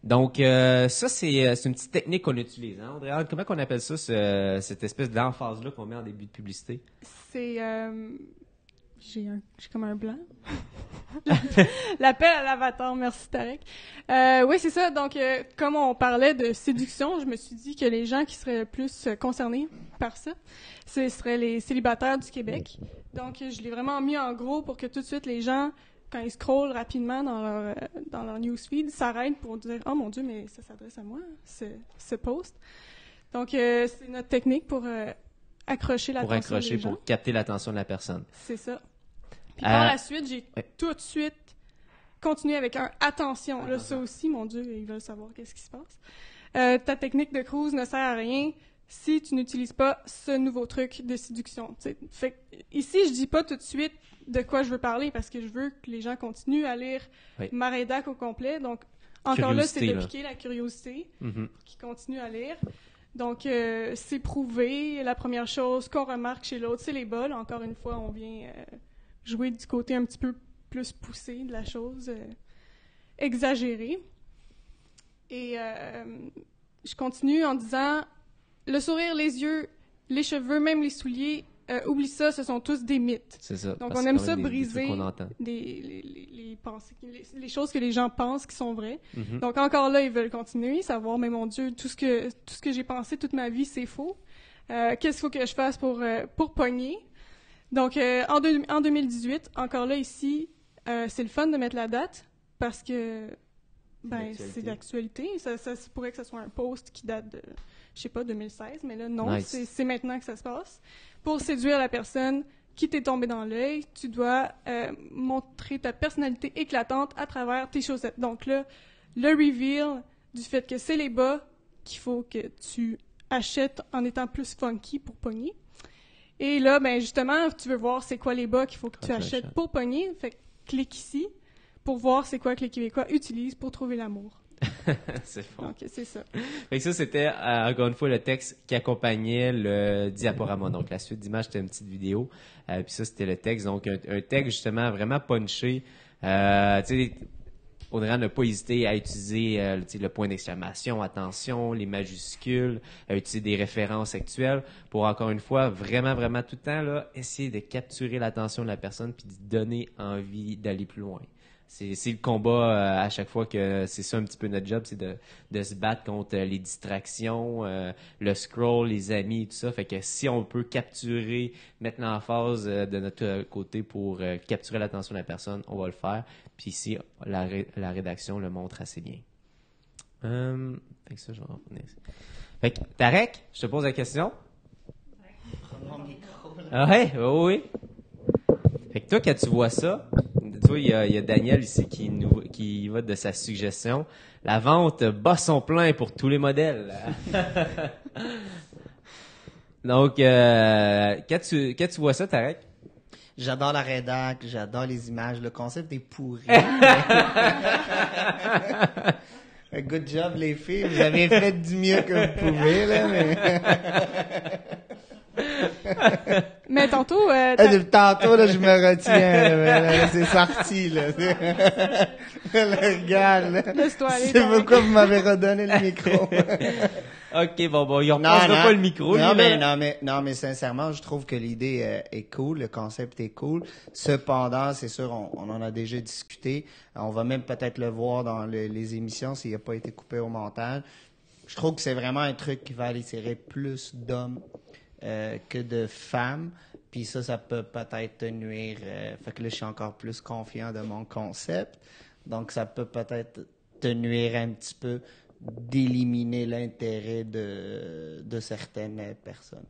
Donc, ça, c'est une petite technique qu'on utilise. Hein, Audrey? Comment on appelle ça, cette espèce d'emphase-là qu'on met en début de publicité? C'est... J'ai comme un blanc. L'appel à l'avatar, merci Tarek. Oui, c'est ça. Donc, comme on parlait de séduction, je me suis dit que les gens qui seraient plus concernés par ça, ce seraient les célibataires du Québec. Donc, je l'ai vraiment mis en gros pour que tout de suite les gens, quand ils scrollent rapidement dans leur newsfeed, s'arrêtent pour dire « Oh mon Dieu, mais ça s'adresse à moi, ce post. » Donc, c'est notre technique pour accrocher l'attention des gens. Pour capter l'attention de la personne. C'est ça. Puis par la suite, j'ai tout de suite continuer avec un « attention ». Là, ça aussi, mon Dieu, ils veulent savoir qu'est-ce qui se passe. Ta technique de cruise ne sert à rien si tu n'utilises pas ce nouveau truc de séduction. T'sais. Fait que, ici, je dis pas tout de suite de quoi je veux parler parce que je veux que les gens continuent à lire ma rédac au complet. Donc, encore là, c'est de piquer la curiosité pour qu'ils continuent à lire. Donc, c'est prouvé. La première chose qu'on remarque chez l'autre, c'est les bols. Encore une fois, on vient jouer du côté un petit peu plus poussé de la chose, exagéré. Et je continue en disant... Le sourire, les yeux, les cheveux, même les souliers, oublie ça, ce sont tous des mythes. C'est ça. Donc, on aime ça briser les pensées, les choses que les gens pensent qui sont vraies. Donc, encore là, ils veulent continuer, savoir, mais mon Dieu, tout ce que j'ai pensé toute ma vie, c'est faux. Qu'est-ce qu'il faut que je fasse pour pogner? Donc, en 2018, encore là, ici, c'est le fun de mettre la date parce que c'est d'actualité. Ça pourrait que ce soit un post qui date de... je sais pas, 2016, mais là, non, c'est maintenant que ça se passe. Pour séduire la personne qui t'est tombée dans l'œil, tu dois montrer ta personnalité éclatante à travers tes chaussettes. Donc là, le reveal du fait que c'est les bas qu'il faut que tu achètes en étant plus funky pour pogner. Et là, justement, tu veux voir c'est quoi les bas qu'il faut que tu achètes pour pogner. Fait que clique ici pour voir c'est quoi que les Québécois utilisent pour trouver l'amour. C'est fort. Donc, c'est ça. Fait que ça, c'était, encore une fois, le texte qui accompagnait le diaporama. Donc, la suite d'images, c'était une petite vidéo. Puis ça, c'était le texte. Donc, un texte, justement, vraiment punché. Tu sais, Audrey n'a pas hésité à utiliser le point d'exclamation, attention, les majuscules, à utiliser des références actuelles pour, encore une fois, vraiment, vraiment tout le temps, là, essayer de capturer l'attention de la personne puis de donner envie d'aller plus loin. C'est le combat à chaque fois que c'est ça un petit peu notre job, c'est de se battre contre les distractions, le scroll, les amis, tout ça. Fait que si on peut capturer, mettre l'emphase de notre côté pour capturer l'attention de la personne, on va le faire. Puis ici, la rédaction le montre assez bien. Fait que ça, je vais revenir. Fait que Tarek, je te pose la question. Mon micro, là. Ah ouais, oui. Fait que toi, quand tu vois ça, tu vois, il y a Daniel ici qui va de sa suggestion. La vente bat son plein pour tous les modèles. Donc, quand tu vois ça, Tarek? J'adore la rédac, j'adore les images. Le concept est pourri. Good job, les filles. Vous avez fait du mieux que vous pouvez, là, mais... Mais tantôt... Tantôt, là, je me retiens. Là, c'est sorti, là. Le regarde, là. Laisse-toi aller. C'est pourquoi vous m'avez redonné le micro. OK, bon, il repassera pas le micro. Non, mais sincèrement, je trouve que l'idée est cool, le concept est cool. Cependant, c'est sûr, on en a déjà discuté. On va même peut-être le voir dans les émissions s'il n'a pas été coupé au montage. Je trouve que c'est vraiment un truc qui va aller tirer plus d'hommes que de femmes. Puis ça peut peut-être nuire. Fait que là, je suis encore plus confiant de mon concept. Donc, ça peut peut-être te nuire un petit peu d'éliminer l'intérêt de certaines personnes.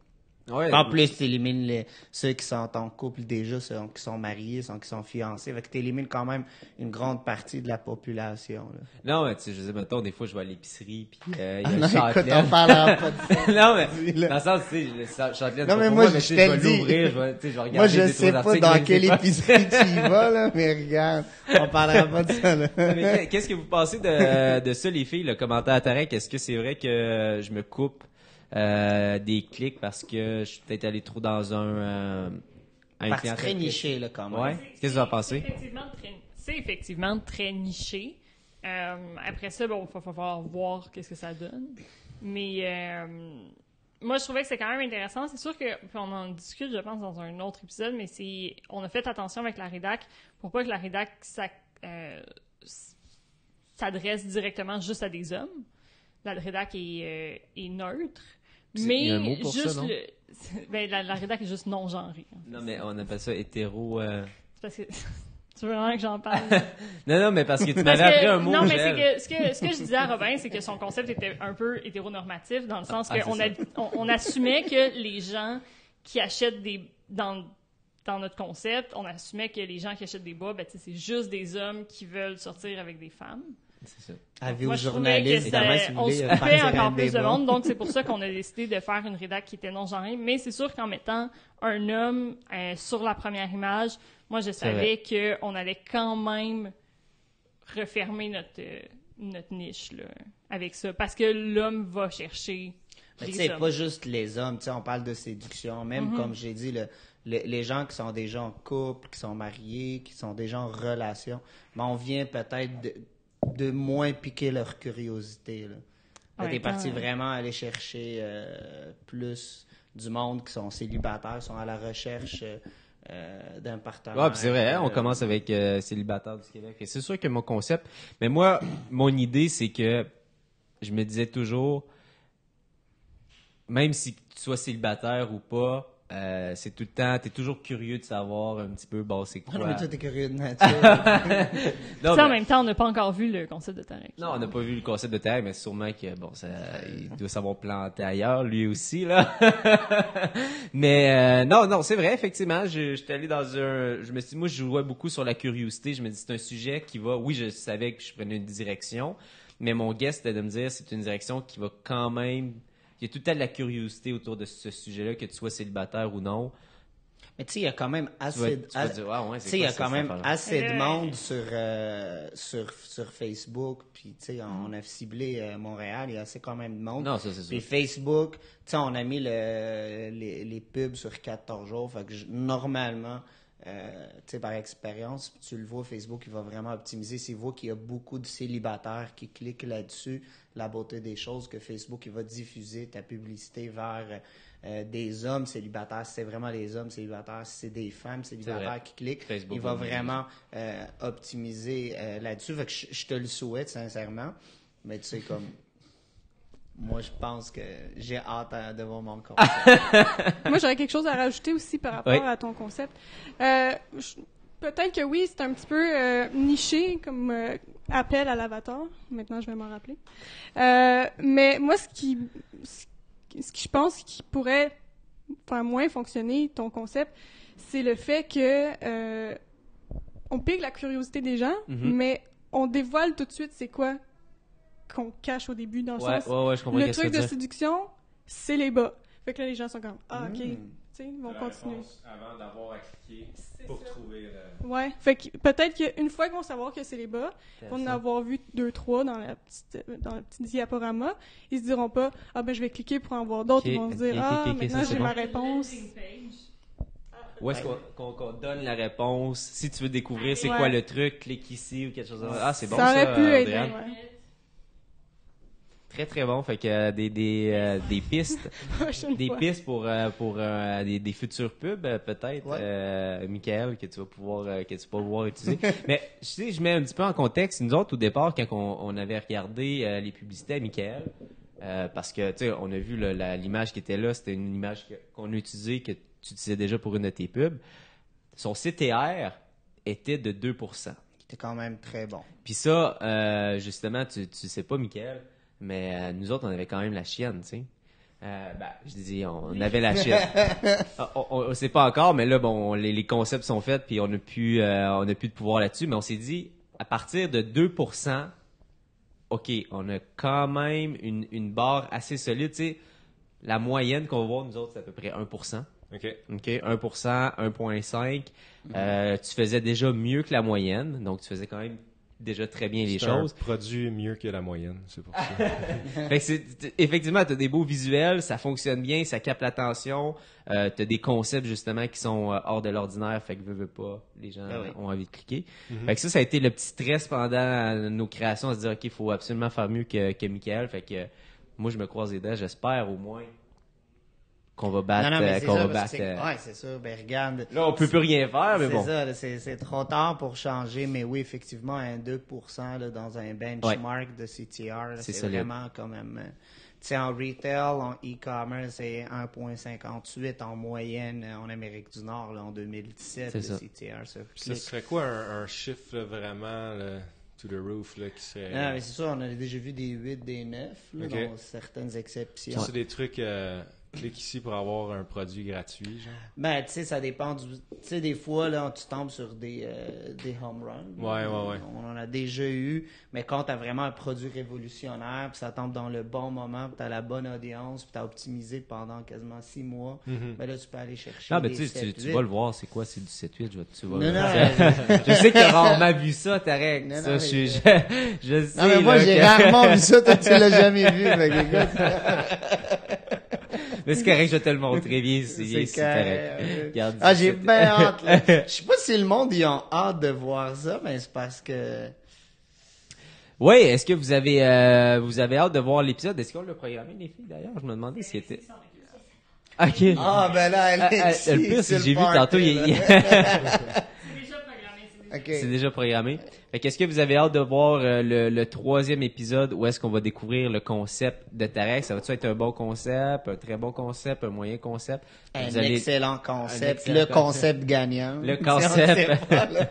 Ouais, En plus, tu élimines ceux qui sont en couple déjà, ceux qui sont mariés, ceux qui sont fiancés. Fait que tu élimines quand même une grande partie de la population. Là. Non, mais tu sais, je sais, mettons, des fois, je vais à l'épicerie, puis il y a Non, le écoute, Châtelet. on parlera pas de ça. Non, mais Dis, là. dans le sens, tu sais, le Châtelet, Non, mais pour moi, mais je tu te sais, le je dis. vais l'ouvrir, je vais regarder Moi, je des sais trois pas articles, dans je sais quelle pas. épicerie tu y vas, là, mais regarde, on parlera pas de ça, là. Mais qu'est-ce que vous pensez de ça, les filles, le commentaire à Tarek? Est-ce que c'est vrai que je me coupe des clics parce que je suis peut-être allé trop dans un Parce très niché, là, quand même. Ouais. Qu'est-ce que vous en pensez? C'est effectivement très niché. Après ça, bon, il va falloir voir qu'est-ce que ça donne. Mais moi, je trouvais que c'est quand même intéressant. C'est sûr que, puis on en discute, je pense, dans un autre épisode, mais on a fait attention avec la rédac pour pas que la rédac s'adresse directement juste à des hommes. La rédac est neutre. Mais il y a un mot pour juste ça, non? la rédac est juste non-genrée. Non, mais on appelle ça hétéro... C'est parce que tu veux vraiment que j'en parle? Non, mais parce que tu m'avais appris un mot, non, mais Gilles. c'est que ce que je disais à Robin, c'est que son concept était un peu hétéronormatif, dans le sens Ah, qu'on c'est on assumait que les gens qui achètent dans notre concept, on assumait que les gens qui achètent des bas, ben, tu sais, c'est juste des hommes qui veulent sortir avec des femmes. C'est ça. Avis Moi, aux je trouvais que journalistes, évidemment, si vous on voulez se partir coupait un encore plus de débat. monde, donc c'est pour ça qu'on a décidé de faire une rédac qui était non-genrée. Mais c'est sûr qu'en mettant un homme sur la première image, moi, je savais qu'on allait quand même refermer notre niche là, avec ça. Parce que l'homme va chercher Mais les tu sais, hommes. pas juste les hommes, tu sais, on parle de séduction. Même, comme j'ai dit, les gens qui sont déjà en couple, qui sont mariés, qui sont déjà en relation, mais on vient peut-être de moins piquer leur curiosité. Là. En T'es même temps, parti vraiment aller chercher plus du monde qui sont célibataires, sont à la recherche d'un partenaire. Ouais, puis c'est vrai, hein, on commence avec Célibataire du Québec. Et c'est sûr que mon concept, mais moi, mon idée, c'est que je me disais toujours, même si tu sois célibataire ou pas, c'est tout le temps, t'es toujours curieux de savoir un petit peu, bon, c'est Ah quoi. non, mais toi, t'es curieux de nature. Non, Ça, en mais- même temps, on n'a pas encore vu le concept de Tarek. non, on n'a pas vu le concept de terre, mais sûrement que bon, il doit savoir planter ailleurs, lui aussi là. Mais non, c'est vrai, effectivement. J'étais allé dans je me suis dit, moi, je jouais beaucoup sur la curiosité. Je me dis, c'est un sujet qui va. Oui, je savais que je prenais une direction, mais mon guess c'était de me dire, c'est une direction qui va quand même. Il y a tout le temps de la curiosité autour de ce sujet-là, que tu sois célibataire ou non. Mais tu sais, il y a quand même Tu vas, assez... tu vas dire, ouais, Tu c'est sais, il y quoi a ça, quand cette même affaire-là? assez de Ouais. monde sur Facebook, puis tu sais, on a ciblé Montréal, il y a assez quand même de monde. Non, ça c'est sûr. Puis Facebook, tu sais, on a mis les pubs sur 14 jours, fait que normalement, tu sais, par expérience, tu le vois, Facebook, il va vraiment optimiser. S'il voit qu'il y a beaucoup de célibataires qui cliquent là-dessus, la beauté des choses, que Facebook, il va diffuser ta publicité vers des hommes célibataires, si c'est vraiment les hommes célibataires, si c'est des femmes C'est célibataires vrai. qui cliquent, Facebook il va va vraiment optimiser là-dessus. Fait que je te le souhaite, sincèrement. Mais tu sais, comme... Moi, je pense que j'ai hâte de voir mon compte. Moi, j'aurais quelque chose à rajouter aussi par rapport Oui. à ton concept. Peut-être que oui, c'est un petit peu niché comme appel à l'avatar. Maintenant, je vais m'en rappeler. Mais moi, ce qui je pense qui pourrait faire moins fonctionner ton concept, c'est le fait que on pique la curiosité des gens, mais on dévoile tout de suite c'est quoi qu'on cache au début dans le Ouais, sens ouais, je comprends le ce que tu truc veux de dire. séduction, c'est les bas. Fait que là, les gens sont comme, ah, OK, tu sais, ils vont La continuer. réponse avant d'avoir à cliquer C'est pour ça. trouver Ouais, fait que peut-être qu'une fois qu'ils vont savoir que c'est les bas, ils vont en ça. avoir vu 2-3 dans le petit diaporama, ils se diront pas, ah ben je vais cliquer pour en voir d'autres, Ok, ils vont se dire, ok, ah, ok, ok, maintenant ça, c'est j'ai bon. ma réponse. Où est-ce qu'on donne la réponse? Si tu veux découvrir c'est Ouais. quoi le truc, clique ici ou quelque chose comme ça. Ah, c'est bon ça aurait pu aider, Adrienne. ouais. Très, très bon. Fait que des pistes. Prochaine Des fois. pistes pour des futurs pubs, peut-être, Ouais. Michael, que tu vas pouvoir utiliser. Mais tu sais, je mets un petit peu en contexte. Nous autres, au départ, quand on avait regardé les publicités à Michael, parce que, tu sais, on a vu l'image qui était là, c'était une image qu'on a utilisée, que tu utilisais déjà pour une de tes pubs. Son CTR était de 2%. C'était quand même très bon. Puis ça, justement, tu sais pas, Michael, mais nous autres, on avait quand même la chienne, tu sais. Je dis, on avait la chienne. On sait pas encore, mais là, bon, les concepts sont faits, puis on a plus de pouvoir là-dessus, mais on s'est dit, à partir de 2%, OK, on a quand même une barre assez solide, tu sais. La moyenne qu'on va voir, nous autres, c'est à peu près 1%. OK. OK, 1%, 1,5. Tu faisais déjà mieux que la moyenne, donc tu faisais quand même déjà très bien les C'est choses. un produit mieux que la moyenne, c'est pour ça. Fait que effectivement, tu as des beaux visuels, ça fonctionne bien, ça capte l'attention. Tu as des concepts justement qui sont hors de l'ordinaire, fait que veux pas, les gens Ah oui. ont envie de cliquer. Fait que ça a été le petit stress pendant nos créations, à se dire, OK, il faut absolument faire mieux que Michael. Fait que moi, je me croise les dents, j'espère au moins qu'on va battre. Non, mais c'est qu'on ça, va parce que battre ouais, c'est ça. Ben, regarde. Là, on peut plus rien faire, mais C'est bon. ça, là, c'est trop tard pour changer, mais oui, effectivement, un 2% là, dans un benchmark de CTR, là, C'est c'est solide. vraiment quand même... tu sais, en retail, en e-commerce, c'est 1,58 en moyenne en Amérique du Nord là, en 2017, C'est le ça. CTR. Ça. Ce serait quoi un chiffre là, vraiment là, to the roof là, qui serait... Non, mais c'est ça, on a déjà vu des 8, des 9, là, Ok. dans certaines exceptions. C'est des trucs clique ici pour avoir un produit gratuit, genre. Ben, tu sais, ça dépend du... Tu sais, des fois, là, tu tombes sur des home runs. Ouais. On en a déjà eu, mais quand t'as vraiment un produit révolutionnaire, puis ça tombe dans le bon moment, puis t'as la bonne audience, puis t'as optimisé pendant quasiment 6 mois, ben là, tu peux aller chercher Non, mais des tu sais, 7, tu vas le voir, c'est quoi, c'est du 7-8, tu vas Non, non, je sais que t'as rarement vu ça, Tarek. Non, Ça, non, je sais, Non, mais moi, là, j'ai que- rarement vu ça, toi, tu l'as jamais vu, fait que, écoute, Mais c'est correct, je vais te le montrer, viens ici, c'est correct. correct. Regarde Ah, ici. j'ai bien hâte, là. Je sais pas si le monde, ils ont hâte de voir ça, mais c'est parce que... Oui, est-ce que vous avez hâte de voir l'épisode? Est-ce qu'on l'a programmé, les filles, d'ailleurs? Je me demandais s'il était... OK. Ah, ben là, elle est ici, Le pire, c'est que j'ai vu party, tantôt, là. C'est déjà programmé. OK. c'est déjà programmé. Fait qu'est-ce que vous avez hâte de voir le 3e épisode où est-ce qu'on va découvrir le concept de Tarek? Ça va-tu être un bon concept, un très bon concept, un moyen concept? Un Vous allez- excellent concept, excellent le concept gagnant. Le Si on concept. sait pas, là.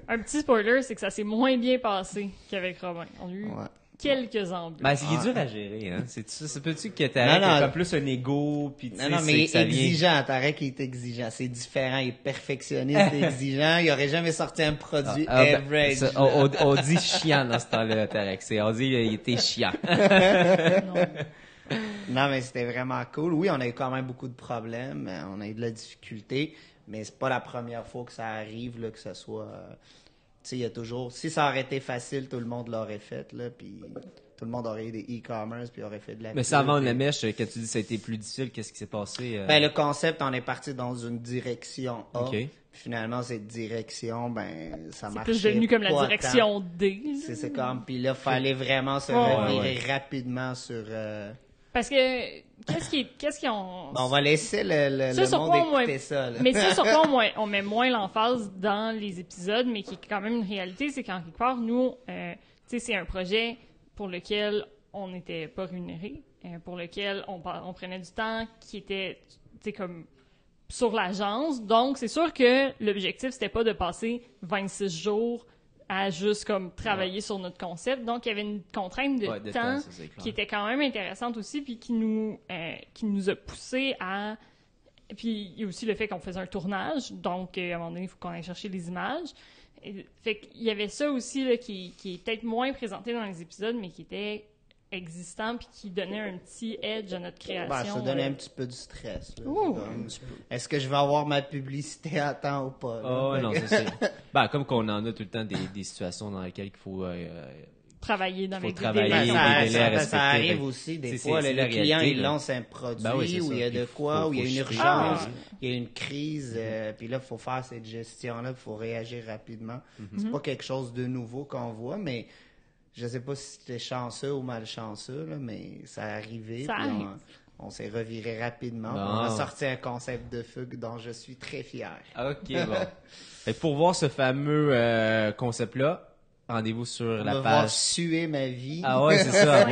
Un petit spoiler, c'est que ça s'est moins bien passé qu'avec Robin. On a eu Ouais. quelques embûches. Ben, c'est dur à gérer, hein. C'est peux-tu que Tarek Non, non. a comme plus un ego, pis tu sais, Non, c'est mais il que ça est vient... exigeant. Tarek, il est exigeant. C'est différent. Il est perfectionniste, exigeant. Il aurait jamais sorti un produit Ben, average. ça, on dit chiant dans ce temps-là, Tarek. On dit il était chiant. Non, mais c'était vraiment cool. Oui, on a eu quand même beaucoup de problèmes. On a eu de la difficulté. Mais c'est pas la première fois que ça arrive, là, que ce soit... tu sais, il y a toujours... Si ça aurait été facile, tout le monde l'aurait fait, là. Puis tout le monde aurait eu des e-commerce, puis aurait fait de la Mais sans pub, vendre puis- la mèche, quand tu dis que ça a été plus difficile, qu'est-ce qui s'est passé? Ben, le concept, on est parti dans une direction A. OK. Puis finalement, cette direction, ben, ça C'est marchait plus devenu comme la pas direction D. là. C'est comme, puis là, fallait vraiment se Ouais, revirer rapidement sur... Parce que, qu'est-ce qu'ils ont... On va laisser le Ça, sur monde quoi, moi- écouter ça, là. Mais c'est sur quoi on met moins l'emphase dans les épisodes, mais qui est quand même une réalité, c'est qu'en quelque part, nous, tu sais, c'est un projet pour lequel on n'était pas rémunéré, pour lequel on prenait du temps, qui était, tu sais, comme sur l'agence. Donc, c'est sûr que l'objectif, c'était pas de passer 26 jours à juste comme travailler sur notre concept. Donc, il y avait une contrainte de Ouais, de temps ça, c'est clair. qui était quand même intéressante aussi, puis qui nous a poussé à... Puis il y a aussi le fait qu'on faisait un tournage, donc à un moment donné, il faut qu'on aille chercher les images. Fait qu'il y avait ça aussi là, qui est peut-être moins présenté dans les épisodes, mais qui était existant puis qui donnait un petit edge à notre création. Ben, ça donnait un petit peu du stress. Là. Ouh. Comme, est-ce que je vais avoir ma publicité à temps ou pas? là? Oh, Fait non, que- c'est Ben, comme qu'on en a tout le temps des situations dans lesquelles il faut Travailler dans faut les travailler. Ben, des ça, délais à ça respecter, arrive fait- aussi des c'est- fois. c'est Le la client, réalité, il là. lance un produit Ben oui, c'est où ça. il y a de Puis quoi, faut- où il y a faut une chier. urgence, Ah. il y a une crise, puis là, il faut faire cette gestion-là, il faut réagir rapidement. Mhm. C'est pas quelque chose de nouveau qu'on voit, mais je sais pas si c'était chanceux ou malchanceux, là, mais ça est arrivé. Ça puis arrive. on s'est reviré rapidement. Bon. On a sorti un concept de fugue dont je suis très fier. OK, bon. Fait que pour voir ce fameux concept-là, rendez-vous sur On la va voir page... suer ma vie. Ah ouais, c'est ça.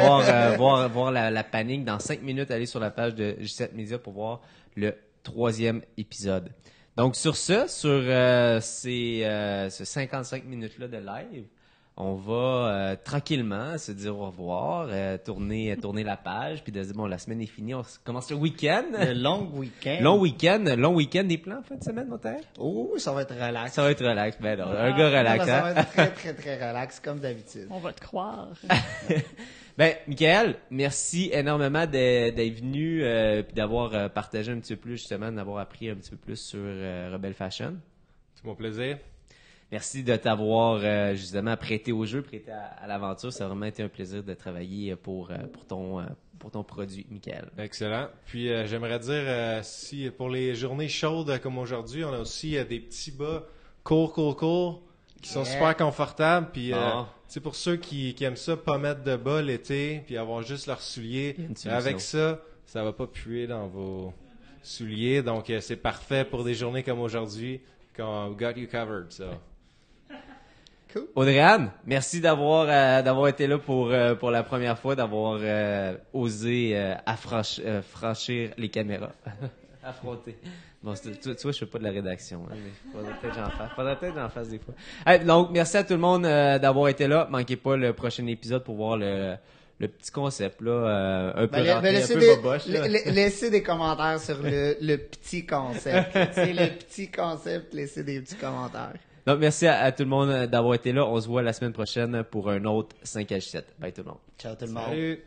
Voir la panique. Dans 5 minutes, allez sur la page de J7 Media pour voir le 3e épisode. Donc, sur ce, sur ce 55 minutes-là de live, on va tranquillement se dire au revoir, tourner la page, puis de dire, bon, la semaine est finie, on commence le week-end. Le long week-end. Long week-end, des plans en fin de semaine, mon père? Oh, ça va être relax. Ça va être relax. Ben non, un gars relax, Ça va hein? être très, très, très relax, comme d'habitude. On va te croire. Ben, Michael, merci énormément d'être venu puis d'avoir partagé un petit peu plus, justement, d'avoir appris un petit peu plus sur Rebel Fashion. C'est mon plaisir. Merci de t'avoir justement prêté au jeu, prêté à l'aventure. Ça a vraiment été un plaisir de travailler pour ton produit, Michael. Excellent. Puis j'aimerais dire, si pour les journées chaudes comme aujourd'hui, on a aussi des petits bas courts, qui sont Yeah. super confortables. Puis Ah. tu sais, pour ceux qui aiment ça, pas mettre de bas l'été, puis avoir juste leurs souliers, Il y a une solution. avec ça va pas puer dans vos souliers. Donc c'est parfait pour des journées comme aujourd'hui. We got you covered, so. Audrey-Anne, merci d'avoir été là pour la première fois, d'avoir osé franchir les caméras. Affronter. Bon, tu vois, je fais pas de la rédaction. Hein, mais faudrait peut-être que j'en fasse des fois. Hey, donc, merci à tout le monde d'avoir été là. Manquez pas le prochain épisode pour voir le le petit concept, là, un peu Ben, rentré, un laissez, peu boboche, là. laissez des commentaires sur le petit concept. Tu sais, le petit concept, laissez des petits commentaires. Donc, merci à tout le monde d'avoir été là. On se voit la semaine prochaine pour un autre 5H7. Bye tout le monde. Ciao tout le monde. Salut!